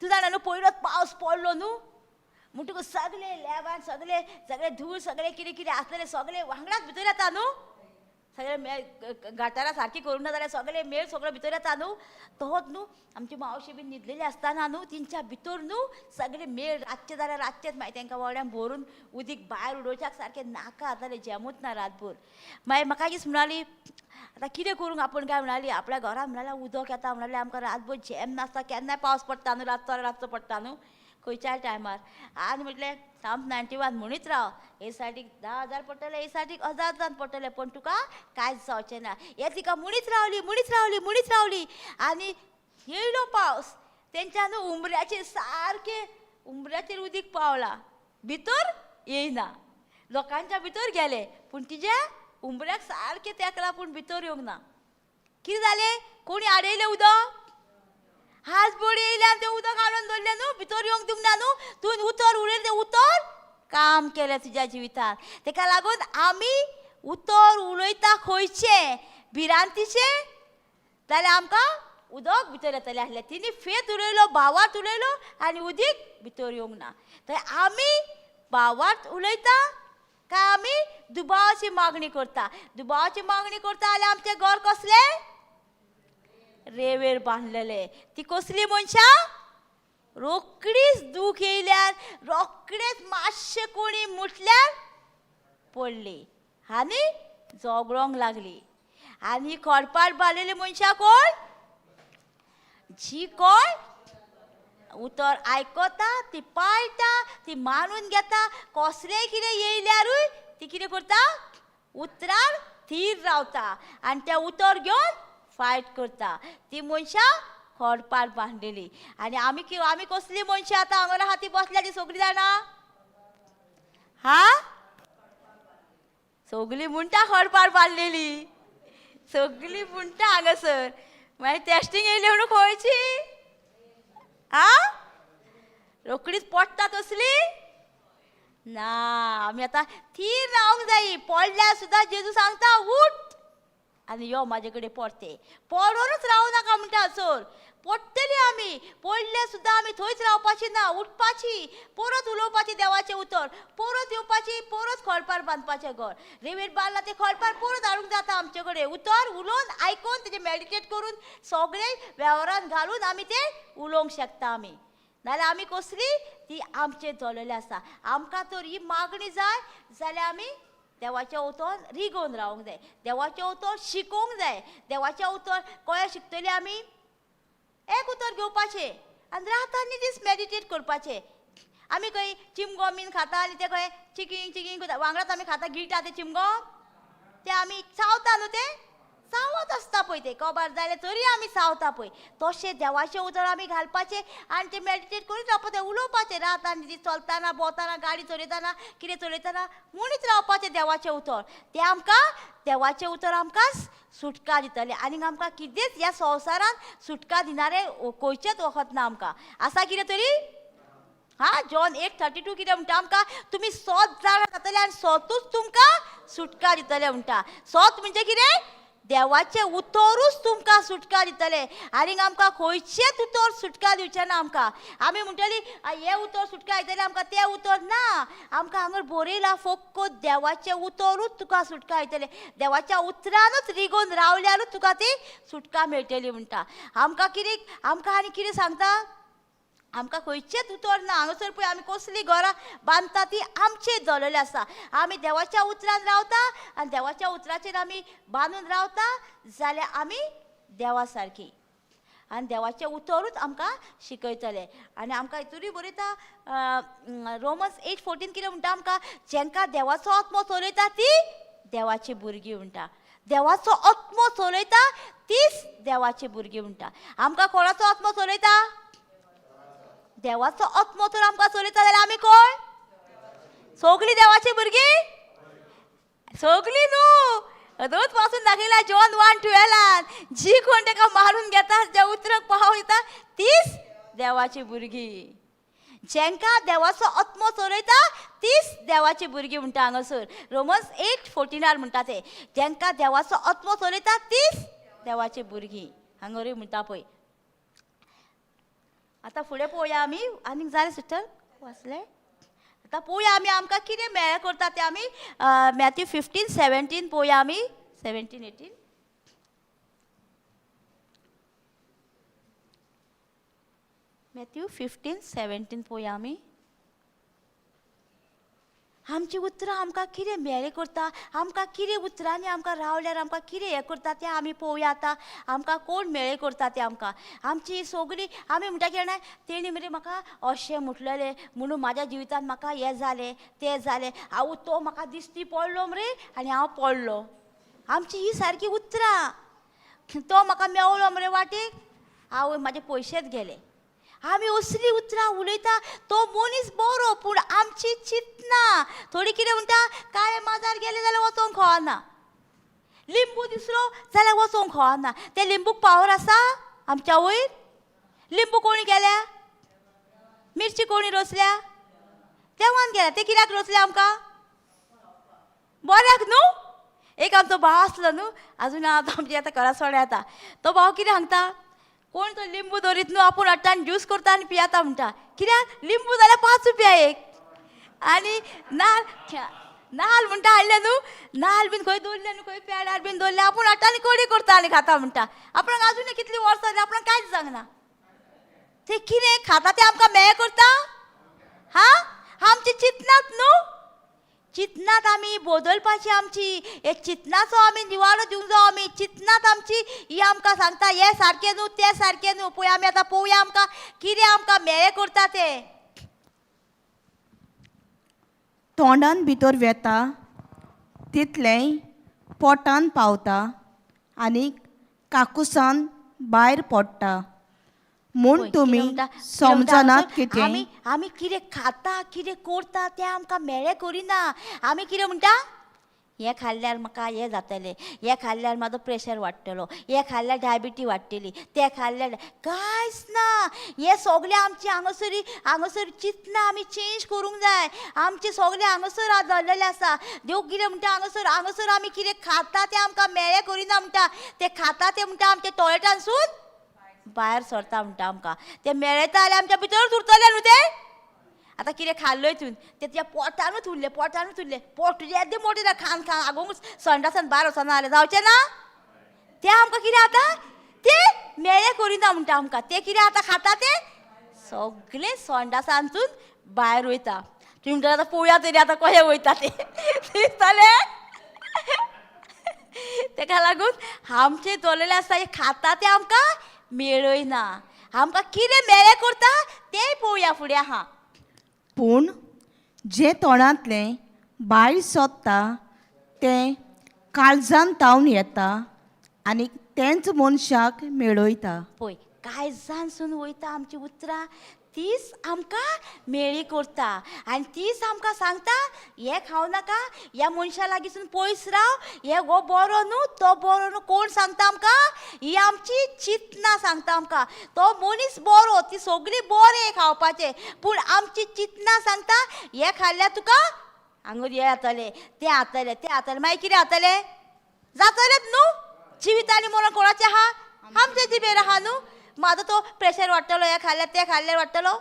तूं जाणा न्हू पयलोच पावस पडलो न्हू म्हणटकूच सगळे लेवान सगळे धूळ सगळे कितें कितें आसलेलें सगळे वांगडाच भितर येता न्हू सगळे गटारां सारकी करूं ना जाल्यार सगळे मेळ सगळो भितर येता न्हू तोच न्हू आमची मावशी बीन न्हिदलेली आसतना न्हू तिंच्या भितर न्हू सगळे मेळ रातचे जाल्यार रातचेच मागीर तांकां वड्यान भरून उदीक भायर उडोवच्याक सारकें नाका जालें जेमूच ना रातभर मागीर म्हाका दिस म्हणाली आतां कितें करूंक आपूण काय म्हणाली आपल्या घरा म्हणाल्या उदक येता म्हणालें आमकां रातभर झेम नासता केन्नाय पावस पडटा न्हू रातचो पडटा न्हू खंयच्याय टायमार आनी म्हटलें साम 91 म्हणीत राव हे सायडीक 10,000 पडटले हे सायडीक 1000 जावन पडटले पण तुका कांयच जावचें ना हे तिका म्हणीत रावली आनी येयलो पावस तेंच्या न्हू उंबऱ्याचेर सारकें उंबऱ्याचेर उदीक पावलां भितर येयना लोकांच्या भितर गेले पूण तिच्या उंबऱ्याक सारकें तेकलां पूण भितर येवंक ना कितें जालें कोणी आडयलें उदक हात बोडी येयले आनी तें उदक हाडून दवरलें न्हू भितर येवंक दिवंक ना न्हू तूं उतर उडयलें तें उतर काम केलें तुज्या जिवितान तेका लागून आमी उतर उलयता खंयचें भिरांतीचें जाल्यार आमकां उदक भितर येतलें आसलें तिणी फेत उलयलो भावार्थ उलयलो आनी उदीक भितर येवंक ना थंय आमी भावार्थ उलयता काय आमी दुबावाची मागणी करता जाल्यार आमचें घर कसलें रेवेर बांधलेले ती कसली मनशां रोकडीच दूख येयल्यार रोकडेच मातशें कोणी मुटल्यार पडली आनी झगडोंक लागली आनी खडपाट बांदलेली मनशां कोण जी कोण उतर आयकता ती पाळटा ती मानून घेता कसलेंय कितें येयल्यारूय ती कितें करता उतरार थीर रावता आनी तें उतर घेवन फायट करता ती मनशां खोडपार बांधलेली आणि आम्ही कसली मनशां आतां आंगोरा हाती बसल्याची सगळीं जाणा हा सगळीं म्हणटा खोडपार बांधलेली सगळीं म्हणटा हांगासर मागीर टेस्टींग येयली म्हणून खंयची हा रोकडीच पडटा तसली ना आमी आतां थीर रावंक जायी पडल्यार सुद्दां जेजू सांगता उठ आनी यो म्हाजे कडेन पडटे पडोनूच रावं नाका म्हणटा सर पडटली आमी पडले सुद्दां आमी थंयच रावपाची ना उठपाची परत उलोवपाची देवाचें उतर परत येवपाची परत खोडपार बांदपाचें घर रेंवेर बांदला तें खोडपार परत हाडूंक जाता आमचे कडेन उतर उलोवन आयकून तेजें मॅडिटेट करून सगळें वेव्हारांत घालून आमी तें उलोवंक शकता आमी नाल्यार आमी कसली ती आमचें जळलेलें आसा आमकां तर ही मागणी जाय जाल्यार आमी देवाच्या उतोन रिगोवन रावंक जाय देवाच्या उतर शिकोवंक जाय देवाच्या उतर कळ्ळें शिकतलीं आमी एक उतर घेवपाचें आनी रात आनी दीस मॅडिटेट करपाचें आमी खंय चिमगो बीन खाता आनी ते खंय चिकींग करता वांगडाच आमी खाता गिळटा ते चिमगो ते आमी चावता न्हू ते चावत आसता पळय ते कबार जालें तरी आमी चावता पळय तशें देवाचें उतर आमी घालपाचें आनी तें मॅडिटेट करीत रावपाचें उलोवपाचें रात आनी दीस चलतना भोंवतना गाडी चलयतना कितें चलयतना म्हणीत रावपाचें देवाचें उतर तें आमकां देवाचें उतर आमकां सुटका दितलें आनीक आमकां कितेंच ह्या संवसारांत सुटका दिणारें खंयचेंच वखद ना आमकां आसा कितें तरी हा जॉन 8:32 कितें म्हणटा आमकां तुमी सोत जाणां जातले आनी सोतूच तुमकां सुटका दितलें म्हणटा सोत म्हणजे कितें देवाचें उतरूच तुमकां सुटका दितलें आनीक आमकां खंयचेंच उतर सुटका दिवचें ना आमकां आमी म्हणटलीं हें उतर सुटका दितलें आमकां तें उतर ना आमकां हांगा बरयलां फकत देवाचें उतरूच तुका सुटका दितलें देवाच्या उतरानूच रिगोवन रावल्यारूच तुका ती सुटका मेळटली म्हणटा आमकां आनी कितें सांगता आमकां खंयचेंच उतर ना हांगासर पळय आमी कसलीं घरां बांदता ती आमचें जळलेलें आसा आमी देवाच्या उतरान रावता आनी देवाच्या उतराचेर आमी बांदून रावता जाल्यार आमी देवा सारकी आनी देवाचें उतरूच आमकां शिकयतलें आनी आमकां हितूरूय बरयता रोमन्स 8:14 कितें म्हणटा आमकां जेंकां देवाचो आत्मो चलयता ती देवाची भुरगीं म्हणटा देवाचो आत्मो चलयता तीच देवाची भुरगीं म्हणटा आमकां कोणाचो आत्मो चलयता देवाचो आत्मो तर आमकां चलयता जाल्यार आमी कोण सगळीं देवाची भुरगीं सगळीं न्हू अदोच पासून दाखयला जॉन 1:12 जी कोण ताका मारून घेता ज्या उतराक पाव येता तीच देवाची भुरगीं जेंकां देवाचो आत्मो चलयता तीच देवाची भुरगीं म्हणटा हांगासर रोमन्स 8:14 म्हणटा ते जेंकां देवाचो आत्मो चलयता तीच देवाची भुरगीं हांगारूय म्हणटा पळय आतां फुडें पळोवया आमी आनीक जालें सिस्टर वाचलें आतां पळोवया आमी आमकां कितें मेळ करता तें आमी मॅथ्यू 15:17 पळोवया आमी 17-18 मॅथ्यू 15:17 पळोवया आमी आमची उतरां आमकां कितें मेळे करता आमकां कितें उतरांनी आमकां रावल्यार आमकां कितें हें करता तें आमी पळोवया आतां आमकां कोण मेळे करता तें आमकां आमची सगळीं आमी म्हणटा की जाणा तेणी मरे म्हाका अशें म्हटलेलें म्हणून म्हाज्या जिवितांत म्हाका हें जालें तें जालें हांव तो म्हाका दिश्टी पडलो मरे आनी हांव पडलो आमची ही सारकी उतरां तो म्हाका मेवलो मरे वाटेक हांव म्हाजे पयशेच गेले आमी असली उतरां उलयता तो मनीस बरो पूण आमची चिंतना थोडी कितें म्हणटा काळे माजार गेले जाल्यार वचोंक खवाना लिंबू दिसलो जाल्यार वचोंक खवाना ते लिंबूक पावर आसा आमच्या वयर लिंबू कोणी गेल्या मिरची कोणी रोसल्या देवान गेल्या ते कित्याक रोसल्या आमकां बऱ्याक न्हू एक आमचो भाव आसलो न्हू अजून आमची आतां घरा सोड्या येता तो भाव कितें सांगता कोण तो लिंबू दवरीत न्हू आपूण हाडटा आनी ज्यूस करता आनी पियाता म्हणटा कित्याक लिंबू जाल्यार 5 रुपया एक आनी नाल्ल म्हणटा हाडले न्हू नाल्ल बीन खंय दवरले न्हू खंय पेड्यार बीन दवरले आपूण हाडटा आनी कडी करता आनी खाता म्हणटा आपणाक अजून कितलीं वर्सां जालीं आपणाक कांयच सांगना ते कितें खाता ते आमकां मेळ करता हा आमची चिंतनात न्हू चिंतनात आमी बदलपाची आमची एक चिंतनाचो आमी निवाडो दिवंक जाय आमी चिंतनात आमची ही आमकां सांगता हें सारकें न्हू तें सारकें न्हू पळय आमी आतां पळोवया आमकां कितें आमकां मेळे करता तें तोंडान भितर वेता तितलें पोटान पावता आनीक काकुसान भायर पडटा म्हूण पळय, तुमी कितें म्हणटा? कितें समजनात म्हणटा? कितें आमी कितें खाता कितें करता तें आमकां मेळ्ळें करिना. आमी कितें म्हणटा? हें खाल्ल्यार म्हाका हें जातलें, हें खाल्ल्यार म्हाजो प्रेशर वाडटलो, हें खाल्ल्यार डायबिटी वाडटली, तें खाल्ल्यार कांयच ना. हें सगळें आमचें हांगासर चिंतना आमी चेंज करूंक जाय. आमचें सगळें हांगासर धरलेलें आसा. देव कितें म्हणटा? हांगासर आमी कितें खाता तें आमकां मेळ्ळें करिना म्हणटा. तें खाता तें म्हणटा आमच्या टॉयलेटांसून भायर सरता म्हणटा आमकां. तें मेळयता जाल्यार आमच्या भितरूच उरतलें न्हू तें. आतां कितें खाल्लोय तूं तें तुज्या पोटानूच उरलें पोट तुजें येदें मोटें जालें खावन आगोंगूच संडासान भायर वचना जालें जावचें ना. तें आमकां कितें जाता? तें मेळ्ळें करिना म्हणटा आमकां. तें कितें आतां खाता तें सगळें संडासांतून भायर वयता. तुमी म्हणटा आतां पळोवया तरी आतां कशें वयता तें दिसतलें. तेका लागून आमचें दवरलेलें आसा हें खाता तें आमकां मेळयना. आमकां कितें मेळ्ळें करता तेंय पळोवया फुडें आहा. पूण जें तोंडांतलें भायर सोदता तें काळजांत तावन येता आनी तेंच मनशाक मेळयता. पळय, काळजानसून वयता आमची उतरां तीच आमकां मेळ्ळी करता आनी तीच आमकां सांगता हें खावं नाका, ह्या मनशा लागींसून पयस राव, हें हो बरो न्हू तो बरो न्हू. कोण सांगता आमकां? ही आमची चिंतना सांगता आमकां. तो मनीस बरो, ती सगळीं बरें खावपाचें, पूण आमची चिंतना सांगता हें खाल्ल्यार तुका आंगूर हें जातलें, तें जातलें, मागीर कितें जातलें? जातलेंच न्हू. जिवीत आनी मरण कोणाचें आहा? आमचे जिबेर आहा न्हू. म्हाजो तो प्रेशर वाडटलो, हें खाल्ल्यार तें खाल्ल्यार वाडटलो,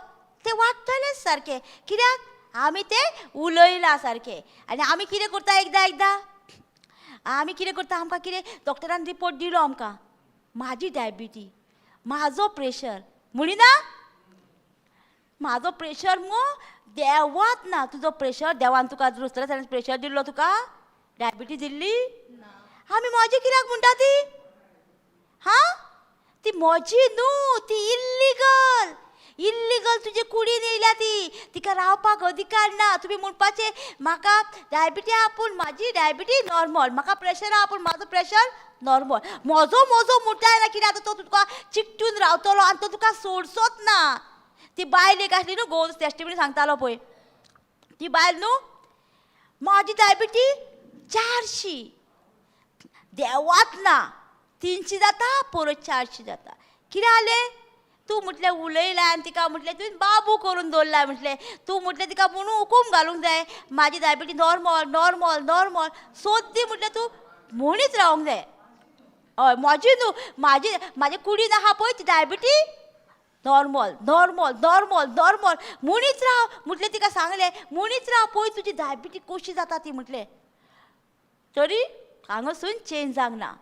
तें वाडटलेंच सारकें. कित्याक? आमी तें उलयलां सारकें. आनी आमी कितें करता एकदां आमी कितें करता? आमकां कितें डॉक्टरान रिपोर्ट दिलो आमकां, म्हाजी डायबिटी, म्हाजो प्रेशर म्हणिना. म्हाजो प्रेशर मगो देवात ना. तुजो प्रेशर देवान तुका दुसऱ्या प्रेशर दिल्लो तुका डायबिटी दिल्ली? आमी म्हाजी कित्याक म्हणटा ती? हां, ती म्हजी न्हू, ती इल्लिगल तुजे कुडीन येयल्या ती. तिका रावपाक अधिकार ना. तुमी म्हणपाचें म्हाका डायबिटी आहा पूण म्हाजी डायबिटी नॉर्मल, म्हाका प्रेशर आहा पूण म्हाजो प्रेशर नॉर्मल. म्हजो म्हणटाय ना. कित्याक आतां तो तुका चिकटून रावतलो आनी तो तुका सोडचोच ना. ती बायल एक आसली न्हू, गोज टेस्टिमनी सांगतालो पळय, ती बायल न्हू, म्हाजी डायबिटी 400, देवात ना. 300 जाता परत 400 जाता. कितें जालें? तूं म्हटलें उलयलां आनी तिका म्हटलें तुवें बाबू करून दवरला. म्हटलें तूं म्हटलें तिका म्हणून हुकूम घालूंक जाय म्हाजी डायबिटी नॉर्मल. सोद्दी म्हटलें तूं म्हणीत रावंक जाय. हय, म्हजी न्हू, म्हाजे कुडीन आहा पळय ती डायबिटी नॉर्मल. म्हणीत राव म्हटलें तिका सांगलें, म्हणीत राव पळय तुजी डायबिटी कशी जाता ती म्हटलें. तरी हांगासून चेंज जावंक ना.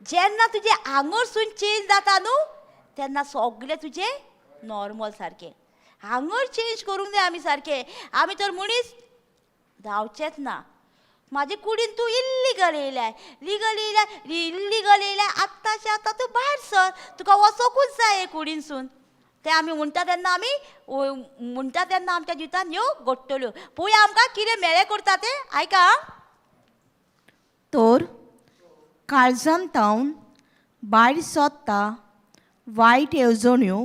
जेन्ना तुजें आंगरसून चेंज जाता न्हू तेन्ना सगळें तुजें नॉर्मल सारकें. आंगर चेंज करूंक जाय आमी सारकें. आमी तर मनीस जावचेंच ना. म्हाजे कुडीन तूं इल्लिगल येयल्याय आत्ताच्या आतां तूं भायर सर, तुका वचोंकूच जाय कुडीनसून. तें आमी म्हणटा तेन्ना आमच्या जिवितान ह्यो घडटल्यो. पळोवया आमकां कितें मेळ्ळें करता तें. आयका, तर काळजांत तावन भायर सोदता वायट येवजण्यो.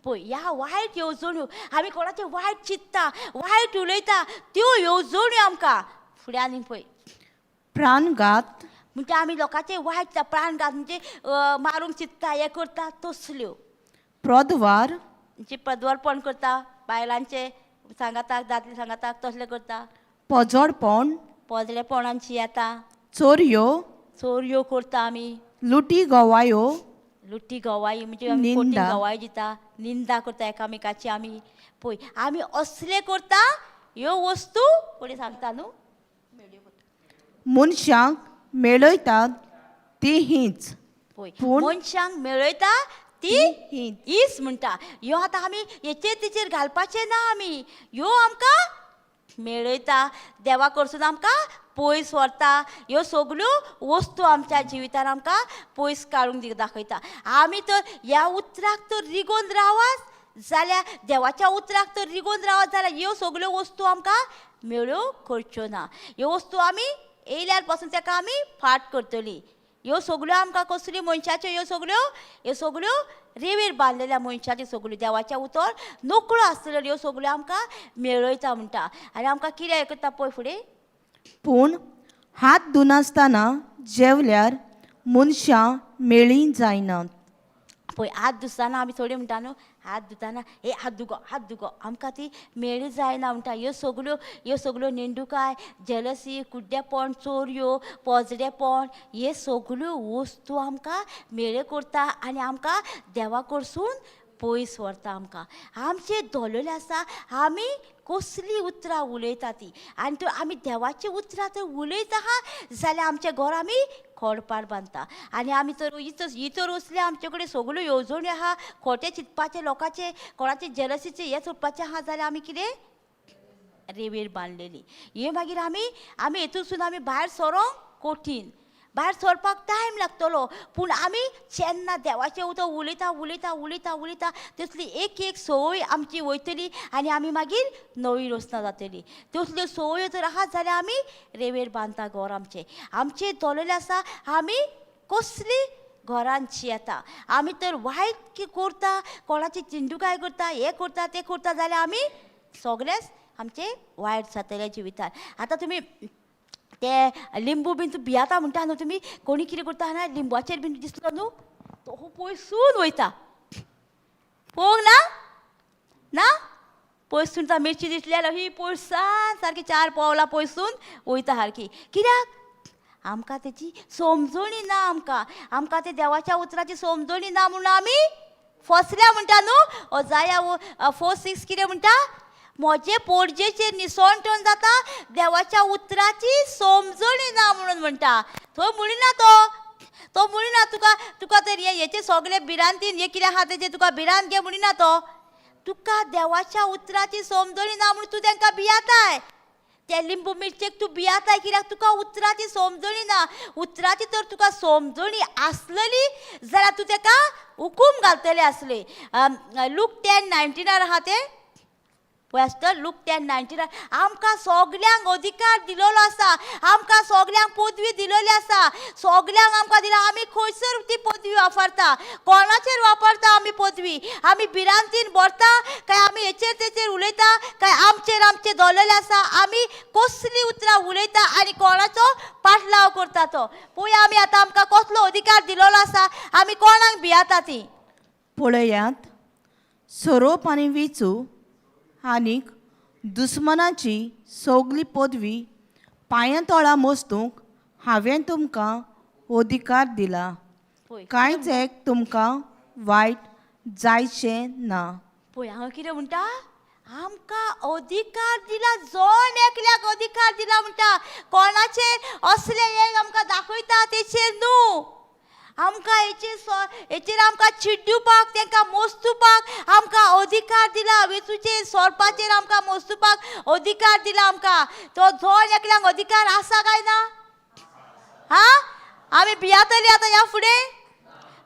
पळय, ह्या वायट येवजण्यो आमी कोणाचें वायट चिंतता, वायट उलयता, त्यो येवजण्यो आमकां फुडें आनी पळय प्राणघात म्हणजे आमी लोकांचे वायट प्राणघात म्हणजे मारूंक चिंतता, हें करता तसल्यो. प्रद्वार म्हणजे प्रद्वारपण करता, बायलांचे सांगाताक दादले सांगाताक तसलें करता. पोजोडपण पोजलेपणांची येता. चोरयो करता आमी. लुटी गोवायो म्हणजे आमी निंदा. खोटी गवाय दिता, निंदा करता एकामेकाची आमी. पळय, आमी असले करता ह्यो वस्तू फुडें सांगता न्हू. मनशांक मेळयतात ती हीच. पळय, पूण मनशांक मेळयता ती हीच म्हणटा. ह्यो आतां आमी हेचेर तेचेर घालपाचें ना. आमी ह्यो आमकां मेळयता, देवा कडसून आमकां पयस व्हरता. ह्यो सगल्यो वस्तू आमच्या जिवितान आमकां पयस काडूंक दाखयता. आमी तर ह्या उतराक तर रिगोवन रावात जाल्यार, देवाच्या उतराक तर रिगोवन रावात जाल्यार ह्यो सगल्यो वस्तू आमकां मेळ्यो करच्यो ना. ह्यो वस्तू आमी येयल्यार पासून ताका आमी फाट करतलीं. ह्यो सगळ्यो आमकां कसल्यो मनशाच्यो ह्यो सगळ्यो रेंवेर बांदलेल्या मनशाच्यो सगळ्यो देवाच्या उतर नोकळ्यो आसतल्यो ह्यो सगळ्यो आमकां मेळयता म्हणटा. आनी आमकां कितें करता पळय फुडें, पूण हात धुनासतना जेवल्यार मनशां मेळीं जायनात. पळय हात धुताना आमी थोडी म्हणटा न्हू, हात धुताना हात दुगो आमकां ती मेळी जायना म्हणटा. ह्यो सगळ्यो नेंडूकाय, जेलसी, कुड्डेपण, चोरयो, पोजडेपण हे सगळ्यो वस्तू आमकां मेळे करता आनी आमकां देवा कडसून पयस व्हरता. आमचे धोलले आसा आमी कसली उतरां उलयता ती, आनी तर आमी देवाची उतरां तर उलयता आहा जाल्यार आमचें घर आमी खोडपाड बांदता. आनी आमी तर इतर वसले आमचे कडेन सगळ्यो येवजण्यो आहा खोटे चिंतपाचे, लोकांचे कोणाचे जेलसीचे हे सोडपाचें आहा जाल्यार आमी कितें रेंवेर बांदलेली. हे मागीर आमी हेतूंसून आमी भायर सरोंक कठीण, भायर सरपाक टायम लागतलो. पूण आमी जेन्ना देवाचें उतर उलयता तसली एक संवय आमची वयतली आनी आमी मागीर नवी रचना जातली. तसल्यो संवयो जर आहात जाल्यार आमी रेंवेर बांदता घर आमचे धोलले आसा आमी कसली घरान येता. आमी तर वायट करता, कोणाची चिंडूकाय करता, हे करता ते करता जाल्यार आमी सगळेंच आमचें वायट जातलें जिवितान. आतां तुमी ते लिंबू बीन तूं भियाता म्हणटा न्हू, तुमी कोणी कितें करता ना लिंबाचेर बीन दिसलो न्हू तो पयसून वयता. पळोवंक ना पयसून मिरची दिसली जाल्यार ही पयसान सारकी 4 पावलां पयसून वयता सारकी. कित्याक आमकां तेची समजणी ना. आमकां ते देवाच्या उतराची समजणी ना म्हणून आमी फसल्या म्हणटा न्हू. जाया 4:6 कितें म्हणटा, म्हजे पोरजेचेर निसंटण जाता देवाच्या उतराची समजणी ना म्हणून म्हणटा. थंय म्हणिना तो म्हणिना तुका तर हेचे सगळे भिरांतीन हे कितें आहा तेचे तुका भिरांत घे म्हणिना तो. तुका देवाच्या उतराची समजणी ना म्हणून तूं तांकां भियाताय. ते लिंबू मिरचेक तूं भियाताय कित्याक तुका उतराची समजणी ना. उतराची तर तुका समजणी आसलेली जाल्यार तूं ताका हुकूम घालतले आसले. लूक 10:19 आहा तें वेस्टर लूक 10:19 आमकां सगळ्यांक अधिकार दिलेलो आसा, आमकां सगळ्यांक पदवी दिलेली आसा, सगळ्यांक आमकां दिला. आमी खंयसर ती पदवी वापरता, कोणाचेर वापरता आमी पदवी, आमी भिरांतीन भरता काय आमी हेचेर तेचेर उलयता काय आमचे दवरलेले आसा, आमी कसली उतरां उलयता आनी कोणाचो पाटलाव करता तो. पळय आमी आतां आमकां कसलो अधिकार दिलेलो आसा, आमी कोणाक भियाता ती. पळयात, सोरोप आनी वेंचू आनीक दुस्मनाची सगली पदवी पांयां तळा मोस्तूंक हांवें तुमकां अधिकार दिला. कांयच एक तुमकां वायट जायचें ना. पळय हांव कितें म्हणटा, आमकां अधिकार दिला, जण एकल्याक अधिकार दिला म्हणटा. कोणाचेर असले एक आमकां दाखयता तेचेर न्हू, आमकां हेचेर आमकां चिड्डुपाक, तांकां मोस्तुपाक आमकां अधिकार दिला. वेचूचेर सोरपाचेर आमकां मोस्तुपाक अधिकार दिला आमकां. तो जण एकल्याक अधिकार आसा काय ना? आमी भियातली आतां ह्या फुडें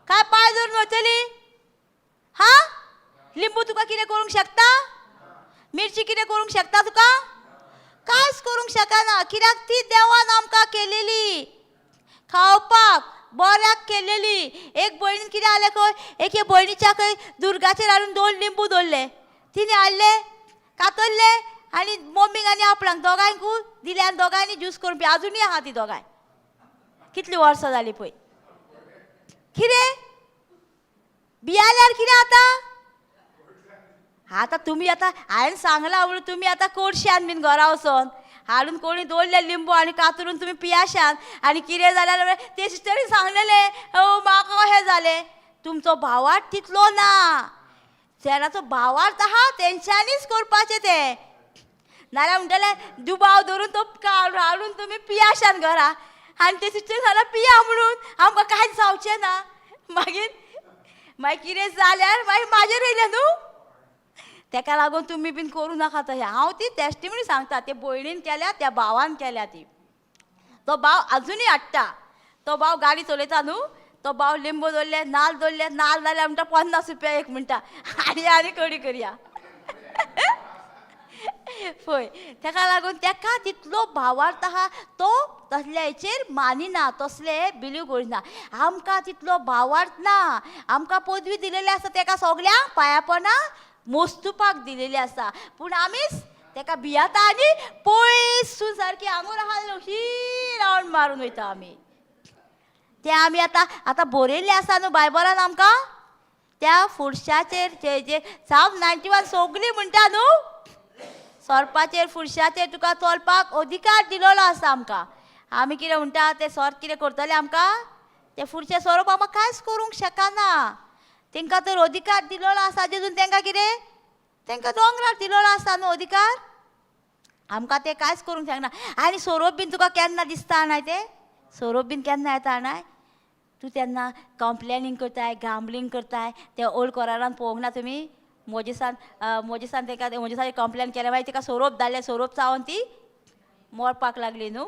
काय पांय धरून वयतली? लिंबू तुका कितें करूंक शकता? मिरची कितें करूंक शकता तुका? कांयच करूंक शकना. कित्याक ती देवान आमकां केलेली खावपाक, बऱ्याक केलेली. एक भयणीन कितें जालें खंय, एके भयणीच्या खंय दुर्गाचेर हाडून 2 लिंबू दवरले. तिणें हाडले, कातरले आनी मम्मीक आनी आपणाक दोगांयकू दिले आनी दोगांयनी ज्यूस करून पी. आजुनूय आहा ती दोगांय. कितलीं वर्सां जालीं पळय. कितें भियाल्यार कितें आतां तुमी आतां हांवें सांगलां म्हणून तुमी आतां कोडश्यान बीन घरा वचोन हाडून कोणी दवरले लिंबू आनी कातरून तुमी पियाशान आनी कितें जाल्यार ते सिस्टरीन सांगलेलें म्हाका अशें जालें. तुमचो भावार्थ तितलो ना. जेणाचो भावार्थ आहा तेंच्यांनीच करपाचें तें. नाल्यार म्हणटलें दुबाव धरून तो हाडून तुमी पियाशान घरा आनी ते सिस्टरीन सांगलें पिया म्हणून आमकां कांयच जावचें ना. मागीर कितें जाल्यार मागीर म्हाजेर येयलें न्हू. ताका लागून तुमी बीन करूं नाका तशें. हांव ती टेस्टिमनी सांगता. ते भयणीन केल्या, त्या भावान केल्या ती. तो भाव आजुनूय हाडटा. तो भाव गाडी चलयता न्हू, तो भाव लिंबू दवरले, नाल्ल जाल्यार म्हणटा 50 रुपया एक म्हणटा. आनी कडी करया. पळय ताका लागून ताका तितलो भावार्थ आहा तो तसल्या हेचेर मानिना, तसले बिलीव करिना. आमकां तितलो भावार्थ ना. आमकां पदवी दिलेली आसा ताका सगळ्यांक पांया पडना मोस्तुपाक दिलेली आसा, पूण आमीच ताका भियाता आनी पयसून सारकी आंगूर आहा ही रावंड मारून वयता आमी. ते आमी आतां बरयल्लें आसा न्हू बायबलान आमकां, त्या फुरशाचेर जे साम 91 सगळीं म्हणटा न्हू, सोरपाचेर फुरशाचेर तुका चलपाक अधिकार दिलेलो आसा आमकां. आमी कितें म्हणटा ते सोर कितें करतले आमकां, ते फुरशे सोरोप आमकां कांयच करूंक शकना. तांकां तर अधिकार दिलेलो आसा, जेजून तांकां कितें तांकां दोंगरार दिलेलो आसा न्हू अधिकार. आमकां ते कांयच करूंक शकना. आनी सोरोप बीन तुका केन्ना दिसता नाय, ते सोरोप बीन केन्ना येता नाय, तूं तेन्ना कंप्लेनिंग करताय, गॅम्बलिंग करताय. ते ओल्ड कोरारान पळोवंक ना तुमी, मोजेसान ताका मोजेसान कंप्लेन केलें मागीर ताका सोरोप धाडलें, सोरोप चावन ती मरपाक लागली न्हू.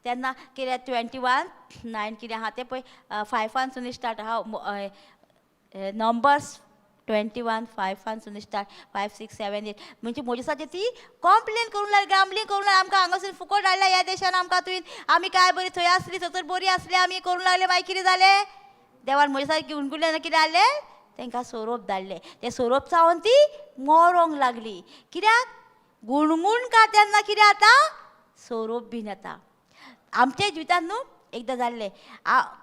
तेन्ना कितें 21:9 कितें आहा तें पळय 5 स्टार्ट आहा. नंबर्स 21:5 स्टार्ट 5, 6, 7, 8 म्हणजे मोजेसाचेर ती कंप्लेन करूंक लागली, गॅम्बलिंग करूंक लागली. आमकां हांगासर फुकट हाडला ह्या देशान आमकां तुवें, आमी काय बरी थंय आसली थंयसर बरी आसली आमी करूंक लागले. मागीर कितें जालें, देवान मोजेसाक घेवन गेलें, कितें जालें तांकां सोरोप धाडलें. ते सोरोप चावन ती मरोंक लागली. कित्याक गुणगुण का तेन्ना कितें जाता, सोरोप बीन येता. आमच्या जिवितान न्हू एकदां जाल्लें,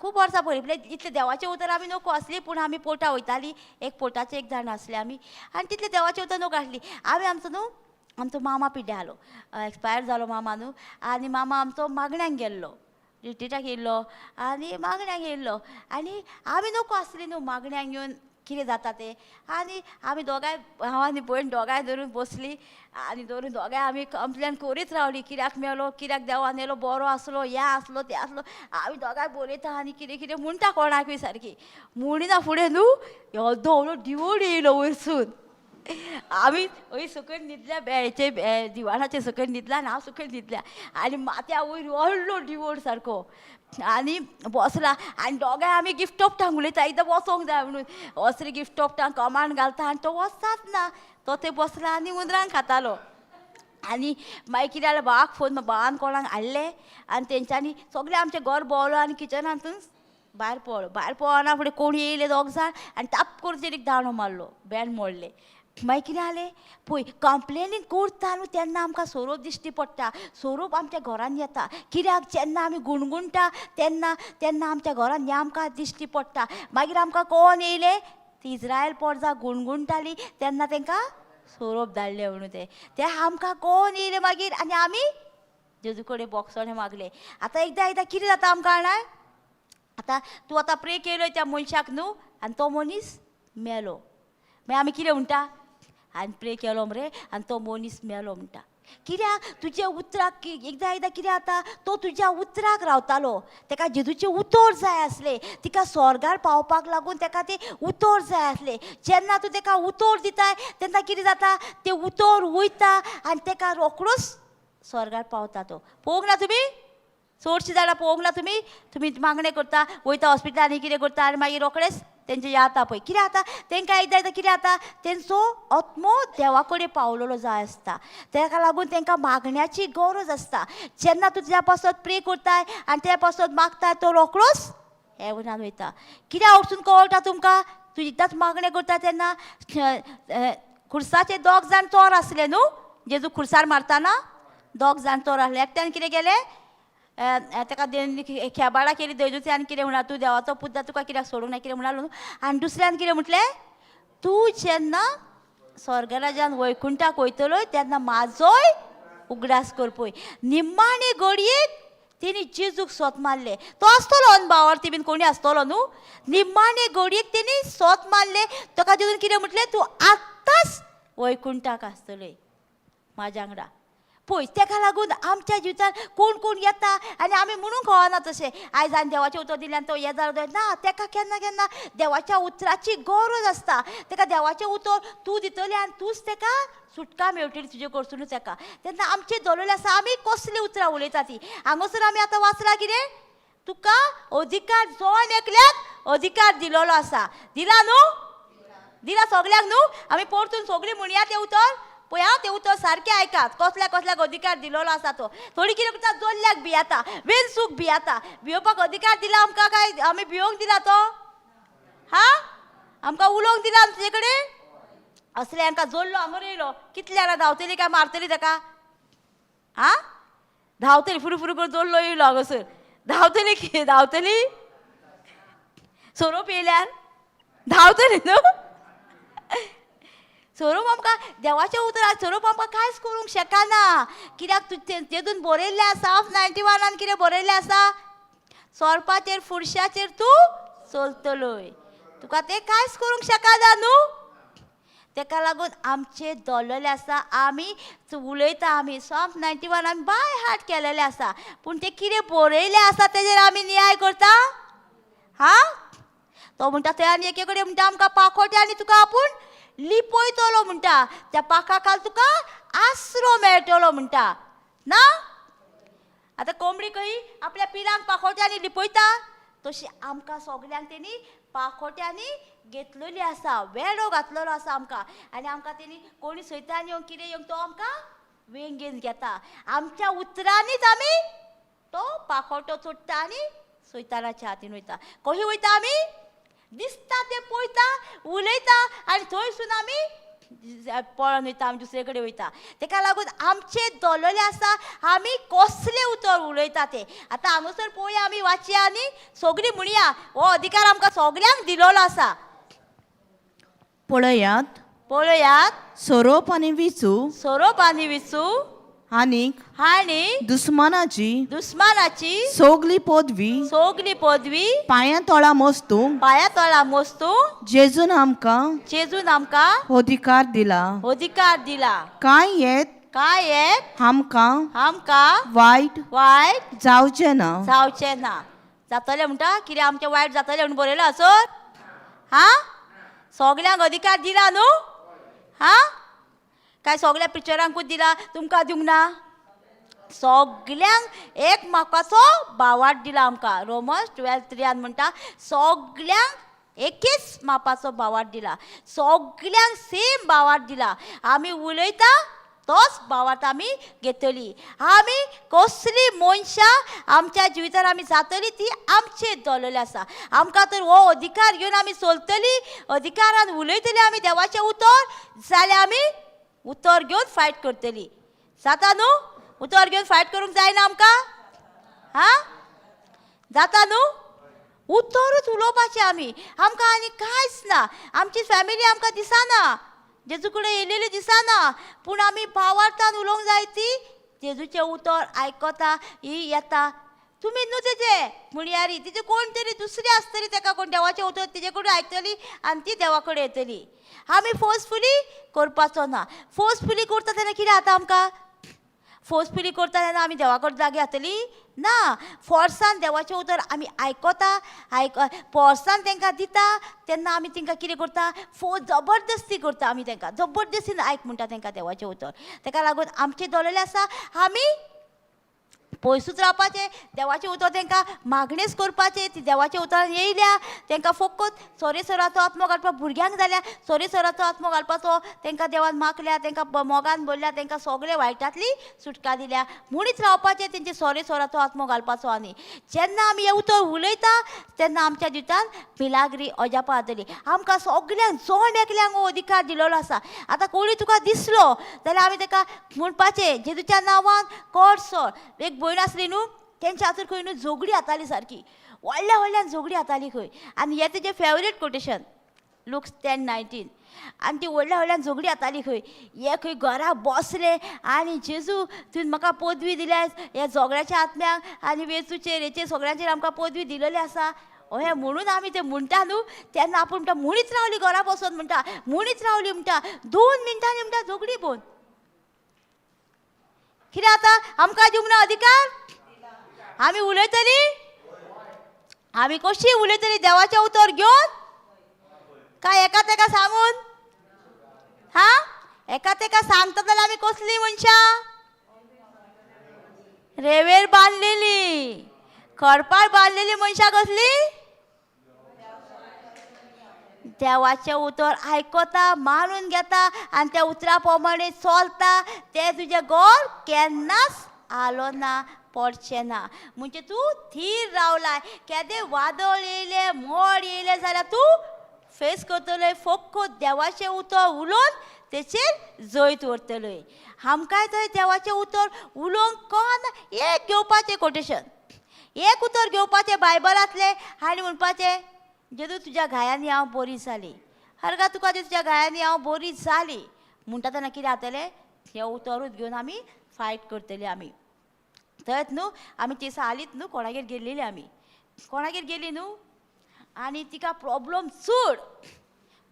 खूब वर्सां पयलीं इतलें देवाचें उतर आमी नोको आसली, पूण आमी पोटा वयतालीं. एक पोटाचे एक जाण आसले आमी, आनी तितलें देवाचें उतर नोको आसली. आमी आमचो मामा पिड्ड्यालो, एक्सपायर जालो मामा न्हू. आनी मामा आमचो मागण्यांक गेल्लो, रिट्रीटाक येयल्लो आनी मागण्यांक येयल्लो. आनी आमी नोको आसली न्हू मागण्यांक येवन कितें जाता तें. आनी आमी दोगांय हांव आनी भयण दोगांय धरून बसली आनी धरून दोगांय आमी कंप्लेन करीत रावली, कित्याक मेलो, कित्याक देवान येयलो, बरो आसलो, हें आसलो तें आसलो. आमी दोगांय बरयता आनी कितें कितें म्हणटा कोणाकूय सारकी. म्हणिना फुडें न्हू व्हडलो व्हडलो दिवोड येयलो वयरसून. आमी हय सकयल न्हिदल्या, हेचे दिवाणाचे सकयल न्हिदला आनी हांव सकयल न्हिदल्या. आनी माथ्या वयर व्हडलो दिवोड सारको आनी बसला. आनी दोगांय आमी गिफ्ट ऑफ्टांक उलयता, एकदां वचोंक जाय म्हणून. असली गिफ्ट ऑफ्टांक कमांड घालता आनी तो वचताच ना. तो थंय बसला आनी उंदरांक खातालो. आनी मागीर कितें जालें, भावाक फोन, भावान कोणाक हाडलें आनी तेंच्यांनी सगळें आमचें घर भोंवलो आनी किचनांतून भायर पळोवना फुडें कोण येयले दोग जाण आनी टाप करून तेणीक दांडो मारलो, बॅन मोडलें. मागीर कितें जालें पळय, कंप्लेनींग करता न्हू तेन्ना आमकां सोरोप दिश्टी पडटा. सोरोप आमच्या घरान येता, कित्याक जेन्ना आमी गुणगुणटा तेन्ना आमच्या घरान हें आमकां दिश्टी पडटा. मागीर आमकां कोण येयले, ती इज्रायल पोरजां गुणगुणटालीं तेन्ना तांकां सोरोप धाडलें म्हणून. ते आमकां कोण येयले मागीर, आनी आमी जेजू कडेन बोगसोणे मागले. आतां एकदां कितें जाता आमकां जाणाय, आतां तूं आतां प्रे केलो त्या मनशाक न्हू आनी तो मनीस मेलो. मागीर आमी कितें म्हणटा, हांवें प्रे केलो मरे आनी तो मनीस मेलो म्हणटा. कित्याक तुज्या उतराक एकदां कितें जाता, तो तुज्या उतराक रावतालो, ताका जेजूचें उतर जाय आसलें, तिका स्वर्गार पावपाक लागून ताका तें उतर जाय आसलें. जेन्ना तूं ताका उतर दिताय तेन्ना कितें जाता, तें उतर वयता आनी ताका रोखडोच स्वर्गार पावता तो. पळोवंक ना तुमी, चडशीं जाणां पळोवंक ना तुमी मागणें करता, वयता हॉस्पिटलांनी कितें करता आनी मागीर रोखडेच तेंचें येता पळय. कितें जाता तांकां एकदां कितें जाता, तेंचो आत्मो देवा कडेन पावलेलो जाय आसता. ताका लागून तांकां मागण्याची गरज आसता. जेन्ना तूं त्या पासत प्रे करताय आनी त्या पासत मागताय, तो रोखडोच हेवनान वयता. कित्याक वचून कळटा तुमकां, तूं एकदांच मागणें करता तेन्ना खुर्साचे दोग जाण चोर आसले न्हू, जेजू खुर्सार मारतना दोग जाण चोर आसले. एकट्यान कितें केलें, ताका खेबाडा केली देजूची आनी कितें म्हणा, तूं देवाचो पूत तुका कित्याक सोडूंक ना कितें म्हणलो. आनी दुसऱ्यान कितें म्हटलें, तूं जेन्ना स्वर्गराज्यान वैकुंठाक वयतलोय तेन्ना म्हाजोय उगडास कर पळय. निम्माणे घडयेक तेणी जेजूक सोत मारले. तो आसतलो अनभावार्थी बीन कोणी आसतलो न्हू. निम्माणे घडयेक तेणी सोत मारले. ताका जेजून कितें म्हटलें, तूं आत्ताच वैकुंठाक आसतलोय म्हाज्या वांगडा पळय. ताका लागून आमच्या जिवितान कोण कोण येता आनी आमी म्हणून कळना तशें, आयज हांवें देवाचें उतर दिलें आनी तो हें जालो ना. ताका केन्ना केन्ना देवाच्या उतराची गरज आसता. ताका देवाचें उतर तूं दितलें आनी तूंच ताका सुटका मेळटली तुजे कडसूनूच ताका. तेन्ना आमचें दवरलेलें आसा, आमी कसलीं उतरां उलयता तीं. हांगासर आमी आतां वाचलां कितें, तुका अधिकार जोन एकल्याक अधिकार दिलेलो आसा. दिला न्हू, दिला सगळ्यांक न्हू. आमी परतून सगळीं म्हणया तें उतर, पळय हां, ते उतर सारकें आयकात. कसल्या कसल्याक अधिकार दिलेलो आसा तो. थोडी कितें करता, जोल्ल्याक भियेता, वेंचूक भियेता. भियोवपाक अधिकार दिला आमकां काय आमी भिवोंक दिला तो? हां, आमकां उलोवंक दिला तुजे कडेन? असले हांकां जोडलो हांगर येयलो, कितले जाणां धांवतली काय मारतली ताका? हां, धांवतली फुरू फुरू करून जोडलो येयलो हांगासर. धांवतली की धांवतली? सोरोप येयल्यार धांवतली न्हू? सोरोप आमकां देवाचें उतर, सोरोप आमकां कांयच करूंक शकना. कित्याक तेतून बरयल्लें आसा, Psalm 91 कितें बरयल्लें आसा? सोरपाचेर फुरशाचेर तूं चलतलोय. तुका तें कांयच करूंक शकना न्हू. तेका लागून आमचे दवरलेले आसा, आमी उलयता, आमी Psalm 91 आमी बाय हार्ट केलेले आसा. पूण तें कितें बरयलें आसा तेजेर आमी न्याय करता? हां, तो म्हणटा थंय आनी एके कडेन म्हणटा आमकां पाखोट्यांनी तुका आपूण लिपयतलो म्हणटा. त्या पाखा खाल तुका आसरो मेळटलो म्हणटा. ना, आतां कोंबडी खंय आपल्या पिलांक पाखोट्यांनी लिपयता, तशी आमकां सगल्यांक तेणी पाखोट्यांनी घेतलेली आसा, वेडो घातलेलो आसा आमकां. आनी आमकां तेणी कोणी सैतान येवंक कितें येवंक तो आमकां वेंगेन घेता. आमच्या उतरांनीच आमी तो पाखोटो चोडटा आनी सैतानाच्या हातीन वयता. खंय वयता आमी? दिसता तें पळयता, उलयता आनी थंयसून आमी पळोवन वयता, आमी दुसरे कडेन वयता. तेका लागून आमचे दवरलेले आसा, आमी कसले उतर उलयता ते. आतां हांगासर पळोवया, आमी वाचया आनी सगळीं म्हणया हो अधिकार आमकां सगल्यांक दिलेलो आसा. पळयात, सोरोप आनी विचू, सोरोप आनी विचू आनीक दुस्मानाची सगली पदवी पांयां तळा मोस्तू जेजून आमकां अधिकार दिला. कांय येत आमकां वायट जावचें ना. जातलें म्हणटा, कितें आमचें वायट जातलें म्हणून बरयलां आसत? हां, सगल्यांक अधिकार दिला न्हू? हां, काय सगळ्या पिक्चरांकूच दिला, तुमकां दिवंक ना? सगल्यांक एक मापाचो बावाट दिला आमकां. रोमन्स 12:3 म्हणटा सगल्यांक एकेच मापाचो बावाट दिला. सगल्यांक सेम बावाट दिला. आमी उलयता तोच बावाट आमी घेतली. आमी कसली मनशां आमच्या जिवितान आमी जातली ती आमचेर दवरलेली आसा. आमकां तर हो अधिकार घेवन आमी चलतली, अधिकारान उलयतली आमी देवाचें उतर, जाल्यार आमी उतर घेवन फायट करतली. जाता न्हू? उतर घेवन फायट करूंक जायना आमकां? हां, जाता न्हू? उतरूच उलोवपाचें आमी. आमकां आनी कांयच ना. आमची फॅमिली आमकां दिसना, जेजू कडेन येयलेली दिसना, पूण आमी भावार्थान उलोवंक जाय ती जेजूचें उतर आयकता, ही येता. तुमी न्हू तेजे म्हणयारी, तिजे कोण तरी दुसरी आसतली, ताका कोण देवाचें उतर तेजे कडेन आयकतली आनी ती देवा कडेन येतली. आमी फोर्सफुली करपाचो ना. फोर्सफुली करता तेन्ना कितें जाता आमकां? फोर्सफुली करता तेन्ना आमी देवा कडेन जागी जातली ना. फोर्सान देवाचें उतर आमी आयकता, फोर्सान तांकां दिता तेन्ना आमी तांकां कितें करता? जबरदस्ती करता. आमी तांकां जबरदस्तीन आयक म्हणटा तांकां देवाचें उतर. ताका लागून आमचें दवरलेलें आसा, आमी पयसूच रावपाचें. देवाचें उतर तांकां मागणेच करपाचें. ती देवाच्या उतरान येयल्या तांकां फकत सोरेसराचो आत्मो घालपाक, भुरग्यांक जाल्या सोरेसराचो आत्मो घालपाचो तांकां देवान मागल्या, तांकां मोगान बोल्ल्या, तांकां सगळे वायटांतली सुटका दिल्या. म्हणीच रावपाचें तेंचे सोरेसराचो आत्मो घालपाचो. आनी जेन्ना आमी हें उतर उलयता तेन्ना आमच्या जिवितान मिलाग्री अजापां जातली. आमकां सगल्यांक जोड एकल्यांक हो अधिकार दिलेलो आसा. आतां कोणी तुका दिसलो जाल्यार आमी ताका म्हणपाचें जेजूच्या नांवान कर सोड. एक भयण आसली न्हू, तेंच्या हातून खंय न्हू झगडी जाताली सारकी, व्हडल्यान झगडी जाताली खंय. आनी हें तेजें फेवरेट कोटेशन लूक 10:19. आनी ती व्हडल्यान झगडी जाताली खंय. हे खंय घरा बसले आनी जेजू तुवें म्हाका पदवी दिल्या ह्या झगड्याच्या आत्म्याक आनी वेचूचेर हेचेर सगळ्यांचेर आमकां पदवी दिलेली आसा. अहें म्हणून आमी तें म्हणटा न्हू तेन्ना आपूण म्हणटा म्हणीच रावली घरा बसोन म्हणटा, म्हणीच रावली म्हणटा. 2 मिनटांनी म्हणटा झगडी बंद. कितें जाता? आमकां दिवंक ना अधिकार? आमी उलयतली? आमी कशी उलयतली देवाचें उतर घेवन काय एका तेका सांगून? हां, एका तेका सांगता जाल्यार आमी कसली मनशां? रेंवेर बांदलेली, खडपार बांदलेली मनशां कसली? देवाचें उतर आयकता, मानून घेता आनी त्या उतरा प्रमाणे चलता, ते तुजें घर केन्नाच आलो ना, पडचें ना. म्हणजे तूं थीर रावलाय. केदें वादळ येयलें, मोड येयलें जाल्यार तूं फेस करतलोय. फकत देवाचें उतर उलोवन तेचेर जैत व्हरतलोय. आमकांय थंय देवाचें उतर उलोवंक कळना. एक घेवपाचें कोटेशन, एक उतर घेवपाचें बायबलांतलें आनी म्हणपाचें, जेदू तुज्या गायांनी हांव बरी जाली. हरगा तुका तुज्या गायांनी हांव बरी जाली म्हणटा तेन्ना कितें जातलें? हें उतरूच घेवन आमी फायट करतलीं. आमी थंयच न्हू, आमी ती सालीत न्हू कोणागेर गेल्लेली, आमी कोणागेर गेली न्हू आनी तिका प्रॉब्लम चड,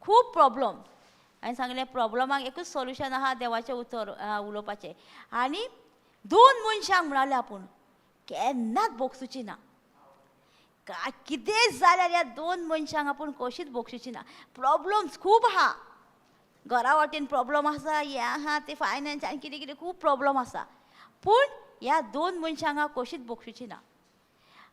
खूब प्रॉब्लम. हांवें सांगलें प्रॉब्लमाक एकूच सोल्युशन आहा, देवाचें उतर उलोवपाचें. आनी 2 मनशांक म्हणालें आपूण केन्नाच बोगसूची ना. कितें जाल्यार ह्या 2 मनशांक आपूण कशींच बोगसूची ना. प्रॉब्लम्स खूब आहा, घरा वाटेन प्रॉब्लम आसा, हें आहा, ते फायनान्स आनी कितें कितें खूब प्रॉब्लम आसा. पूण ह्या 2 मनशांक हांव कशींच बोगसूची ना.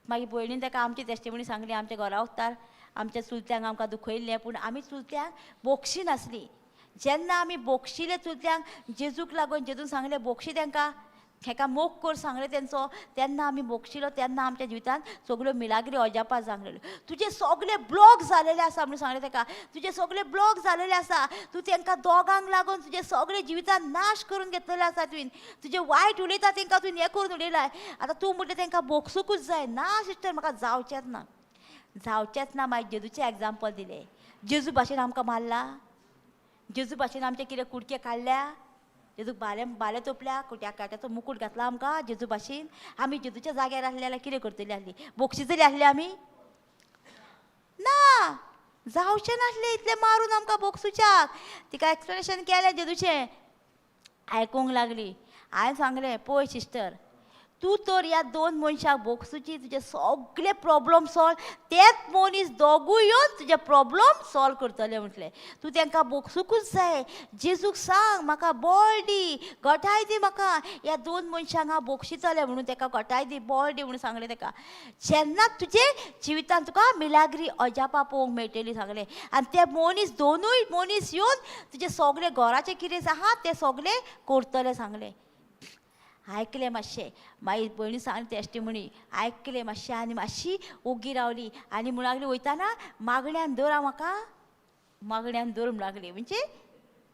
मागीर भयणीन ताका आमची टेस्टिमोनी सांगली. आमच्या घरा वतार आमच्या चुलत्यांक आमकां दुखयल्लें, पूण आमी चुलत्यांक बोगशी नासली. जेन्ना आमी बोगशिले चुलत्यांक जेजूक लागून, जेजून सांगलें बोगशी तांकां, हेका मोग कर सांगलें तेंचो, तेन्ना आमी बोगशिलो. तेन्ना आमच्या जिवितांत सगळ्यो मिलाग्री अजापात जालेल्यो. तुजे सगळे ब्लॉक जालेले आसा म्हणून सांगलें ताका. तुजे सगळे ब्लॉक जालेले आसा. तूं तांकां दोगांक लागून तुजे सगळे जिवितांत नाश करून घेतलेले आसा. तुवें तुजे वायट उलयता तांकां तुवें हें करून उडयलाय. आतां तूं म्हणटा तांकां बोगसूंकूच जाय. ना सिस्टर, म्हाका जावचेंच ना, जावचेंच ना. मागीर जेजूचें एग्जाम्पल दिलें. जेजू भाशेन आमकां मारला, जेजू भाशेन आमचे कितें कुडके काडल्या, जेजूक बाले तोपल्या, काट्याचो मुकूट घातला आमकां जेजू भाशेन. आमी जेजूच्या जाग्यार आसले जाल्यार कितें करतली आसली? बोगशी तरी आसली आमी ना. जावचें नासलें इतलें मारून आमकां बोगसूच्याक. तिका एक्सप्लेनेशन केलें जेजूचें, आयकूंक लागली. हांवें सांगलें पळय सिस्टर, तूं तर ह्या 2 मनशाक बोगसूची, तुजे सगळे प्रॉब्लम सॉल्व, तेच मनीस दोगूय येवन तुजे प्रॉब्लम सॉल्व करतले म्हटलें. तूं तांकां बोगसूंकूच जाय. जेजूक सांग म्हाका बळ दी, घटाय दी म्हाका. ह्या 2 मनशांक हांव बोगशितलें म्हणून ताका घटाय दी, बळ दी म्हणून सांगलें ताका. जेन्ना तुजे जिवितांत तुका मिलाग्री अजापा पळोवंक मेळटली सांगलें. आनी ते मनीस, दोनूय मनीस येवन तुजे सगळे घराचें कितें आहा तें सगळें करतले सांगलें. आयकलें मातशें. मागीर भयणी सांगलें टेस्टिमोनी, आयकलें मातशें आनी मातशी ओग्गी रावली. आनी म्हणून लागली वयताना मागण्यान धर आं म्हाका, मागण्यान धर म्हणून लागली. म्हणजे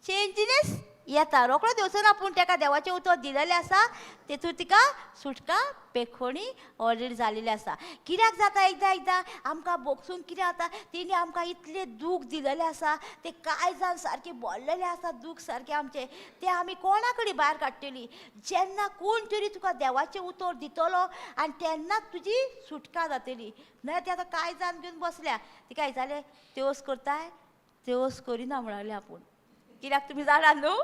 चेंजिनेस येता रोखडो दिवचो पूण ताका देवाचें उतर दिलेलें आसा. तेतूंत तिका सुटका पेखोणी ऑलरेडी जालेली आसा. कित्याक जाता एकदां आमकां बोगसूंक कितें जाता? तेणी आमकां इतलें दूख दिलेलें आसा, ते काळजान सारकें भरलेलें आसा दूख सारकें आमचें. तें आमी कोणा कडेन भायर काडटलीं? जेन्ना कोण तरी तुका देवाचें उतर दितलो आनी तेन्नाच तुजी सुटका जातली. नाजाल्यार ती आतां काळजान घेवन बसल्या. तिका जालें तेवस करताय, तेवस करिना म्हणालें आपूण. कित्याक तुमी जाणा न्हू,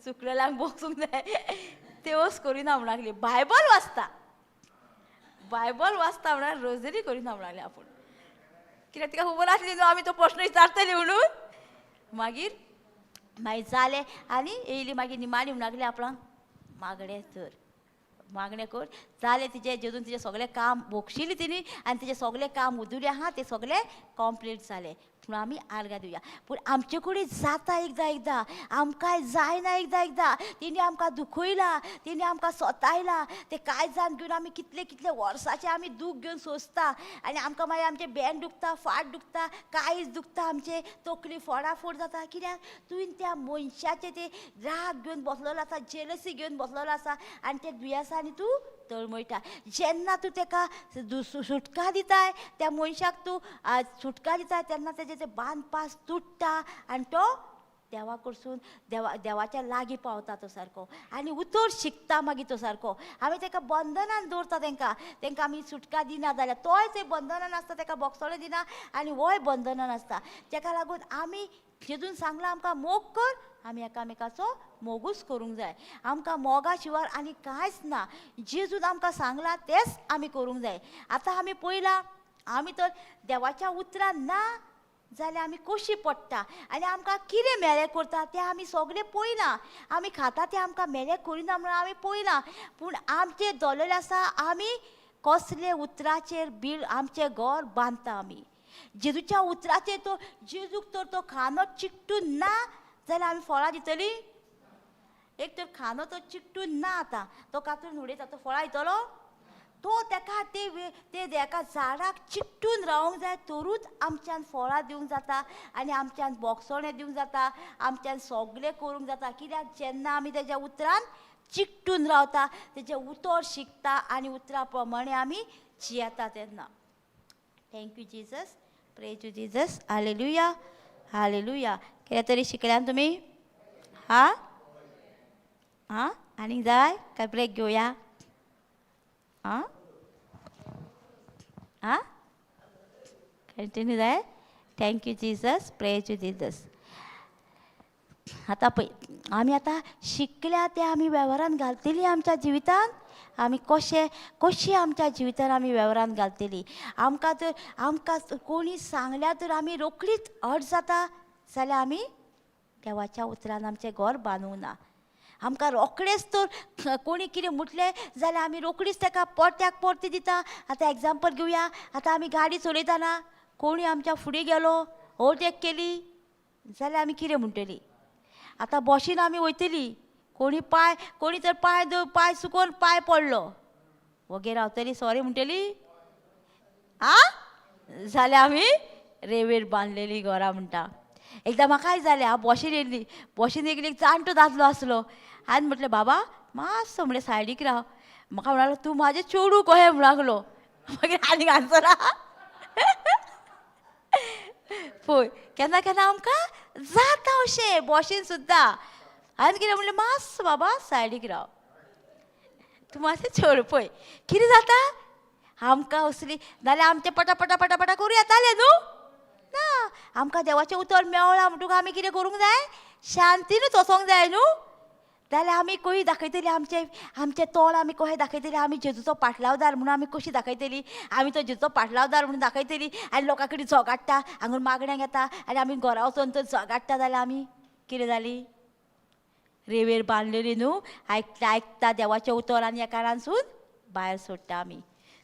चुकलेल्यांक बोगसूंक जाय, तेवस करिना म्हणून लागली. बायबल वाचता, बायबल वाचता म्हणान रोजरी करिना म्हणालें आपूण. कित्याक तिका खबर आसली न्हू आमी तो प्रश्न विचारतली म्हणून. मागीर जालें आनी येयली. मागीर निमाणी म्हणून लागली आपणाक मागणें धर, मागणें कर. जालें तिचें जेजून तिचें सगळें काम बोगशिली तिणी आनी तिचें सगळें काम उदुरी आहा तें सगळें कंप्लीट जालें. म्हणून आमी आर्गां दिवया. पूण आमचे कडेन जाता एकदां, आमकांय जायना एकदां. तेणी आमकां दुखयला, तेणी आमकां सतायला. ते काळजान घेवन आमी कितले वर्साचें आमी दूख घेवन सोंसता. आनी आमकां मागीर आमचें बेन दुखता, फाट दुखता, काळीज दुखता, आमचें तकली फोडाफोड जाता. कित्याक तुवें त्या मनशाचें ते राग घेवन बसलेलो आसा, जेलसी घेवन बसलेलो आसा आनी ते दुयेंसांनी तूं तळमळटा. जेन्ना तूं ताका सुटका दिताय, त्या मनशाक तूं सुटका दिताय, तेन्ना तेजे ते बांद पास तुटता आनी तो देवा कडसून देवाच्या लागीं पावता तो सारको आनी उतर शिकता मागीर तो सारको. आमी ताका बंधनान दवरता, तांकां आमी सुटका दिना जाल्यार तोय ते बंधनान आसता, ताका बोगसोळें दिना आनी होय बंधनान आसता. ताका लागून आमी जेजून सांगलां आमकां मोग कर, आमी एकामेकाचो मोगूच करूंक जाय. आमकां मोगा शिवाय आनी कांयच ना. जेजून आमकां सांगलां तेंच आमी करूंक जाय. आतां आमी पळयलां, आमी तर देवाच्या उतरान ना जाल्यार आमी कशीं पडटा आनी आमकां कितें मेळ्ळें करता तें आमी सगळें पळयलां. आमी खाता तें आमकां मेळ्ळें करिना म्हणून आमी पळयलां. पूण आमचें दवरलेलें आसा, आमी कसले उतराचेर बील आमचें घर बांदता. जेजूच्या उतराचेर तो जेजूक तर तो खानो चिकटून ना जाल्यार आमी फळां दितली. एक तर खानो तो चिकटून ना आतां तो कातरून उडयता तो फळां दितलो. तो ताका ते एका झाडाक चिकटून रावंक जाय तरूच आमच्यान फळां दिवंक जाता आनी आमच्यान बोगसोणें दिवंक जाता, आमच्यान सगळें करूंक जाता. कित्याक जेन्ना आमी तेज्या उतरान चिकटून रावता, तेजें उतर शिकता आनी उतरा प्रमाणे आमी जियेता तेन्ना. Thank you Jesus, praise you Jesus. हालेलुया, हालेलुया. कितें तरी शिकल्यान तुमी? हां हां आनीक जाय काय ब्रेक घेवया? हां हां कंटिन्यू जाय. Thank you Jesus, praise you Jesus. आतां पळय आमी आतां शिकल्या ते आमी वेव्हारान घालतली आमच्या जिवितान. आमी कशी आमच्या जिवितान आमी वेव्हारान घालतली. आमकां कोणी सांगल्यार तर आमी रोखडीच हट जाता जाल्यार आमी देवाच्या उतरान आमचें घर बांदूंक ना. आमकां रोखडेंच तर कोणी कितें म्हटलें जाल्यार आमी रोखडीच ताका परत्याक परती दिता. आतां एग्जाम्पल घेवया. आतां आमी गाडी चलयतना कोणी आमच्या फुडें गेलो, ओवरटेक केली जाल्यार आमी कितें म्हणटली? आतां बशीन आमी वयतली, कोणी तर पांय सुकोवन पांय पडलो, वगेर रावतली सॉरी म्हणटली? आं जाल्यार आमी रेंवेर बांदलेली घरां म्हणटा. एकदां म्हाकाय जालें, हांव बशीन येयल्ली. बशीन एक जाणटो दादलो आसलो. हांवें म्हटलें बाबा मातसो म्हणलें सायडीक राव. म्हाका म्हणलो तूं म्हाजें चेडूं कहें म्हणून लागलो. मागीर आनीक आन्सर आहा. पळय केन्ना केन्ना आमकां जाता अशें बशीन सुद्दां. हांवें कितें म्हणलें मातसो बाबा सायडीक राव, तूं मातशें चड. पळय कितें जाता आमकां असली नाल्यार आमचें पटा करूं येतालें न्हू. ना, आमकां देवाचें उतर मेवळां म्हणटकूच आमी कितें करूंक जाय? शांतीनूच वचोंक जाय न्हू. जाल्यार आमी कशी दाखयतली आमचें तोंड आमी कशें दाखयतली? आमी जेजूचो पाटलावदार म्हणून आमी कशी दाखयतली? आमी तो जेजूचो पाटलावदार म्हणून दाखयतली आनी लोकां कडेन झगडटा, हांगा मागण्यांक येता आनी आमी घरा वचोन तर झगडटा जाल्यार आमी कितें जाली? रेंवेर बांदलेली न्हू. आयकता आयकता देवाचें उतर आनी एका कारणानसून भायर सोडटा आमी.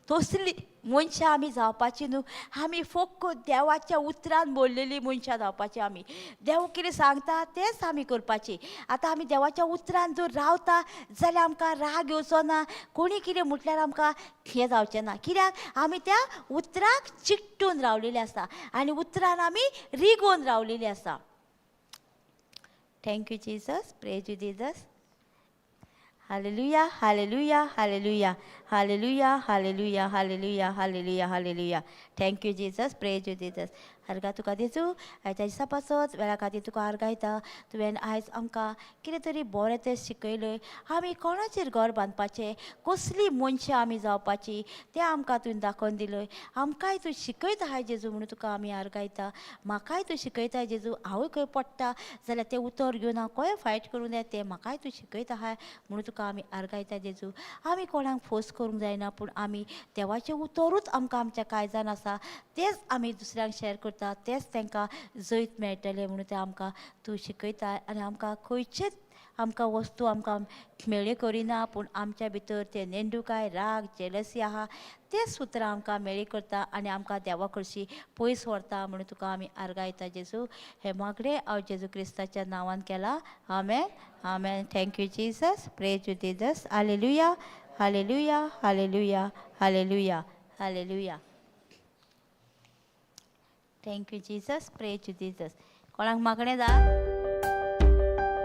तसली मनशां आमी जावपाची न्हू. आमी फकत देवाच्या उतरान बोललेली मनशां जावपाची आमी. देव कितें सांगता तेंच आमी करपाचें. आतां आमी देवाच्या उतरान जर रावता जाल्यार आमकां राग येवचो ना. कोणी कितें म्हटल्यार आमकां हें जावचें ना. कित्याक आमी त्या उतराक चिकटून रावलेली आसा आनी उतरान आमी रिगोवन रावलेली आसा. Thank you Jesus, praise you Jesus. हालेलुया, हालेलुया, हालेलुया, हालेलुया, हालेलुया, हालेलुया, हालेलुया, हालेलुया. Thank you Jesus, praise you Jesus. अर्गा तुका दिसू आयच्या दिसा पासत वेळा खातीर तुका आर्गायता. तुवें आयज आमकां कितें तरी बरें तें शिकयलें. आमी कोणाचेर घर बांदपाचें, कसलीं मनशां आमी जावपाचीं तें आमकां तुवें दाखोवन दिलय. आमकांय तूं शिकयता हाय जेजू म्हणून तुका आमी आर्गायता. म्हाकाय तूं शिकयताय जेजू. हांवूय खंय पडटा जाल्यार तें उतर घेवन हांव कशें फायट करूं जाय तें म्हाकाय तूं शिकयता हाय म्हणून तुका आमी आर्गायता जेजू. आमी कोणाक फोर्स करूंक जायना पूण आमी देवाचें उतरूच आमकां आमच्या काळजान आसा तेंच आमी दुसऱ्यांक शॅर करता. तेंच तांकां जैत मेळटलें म्हणून तें आमकां तूं शिकयता. आनी आमकां खंयचेच आमकां वस्तू आमकां मेळे करिना पूण आमच्या भितर ते नेंडूकाय राग जेलसी आहा तें सुत्रां आमकां मेळे करता आनी आमकां देवा कडशी पयस व्हरता म्हणून तुका आमी आर्गायता जेजू. हें मागणें हांव जेजू क्रिस्ताच्या नांवान केलां. आमेन, आमेन. Thank you Jesus, praise you Jesus. हालेलुया, हालेलुया, हालेलुया, हालेलुया, हालेलुया. Thank you Jesus, praise you Jesus. कोणाक मागणें जाय?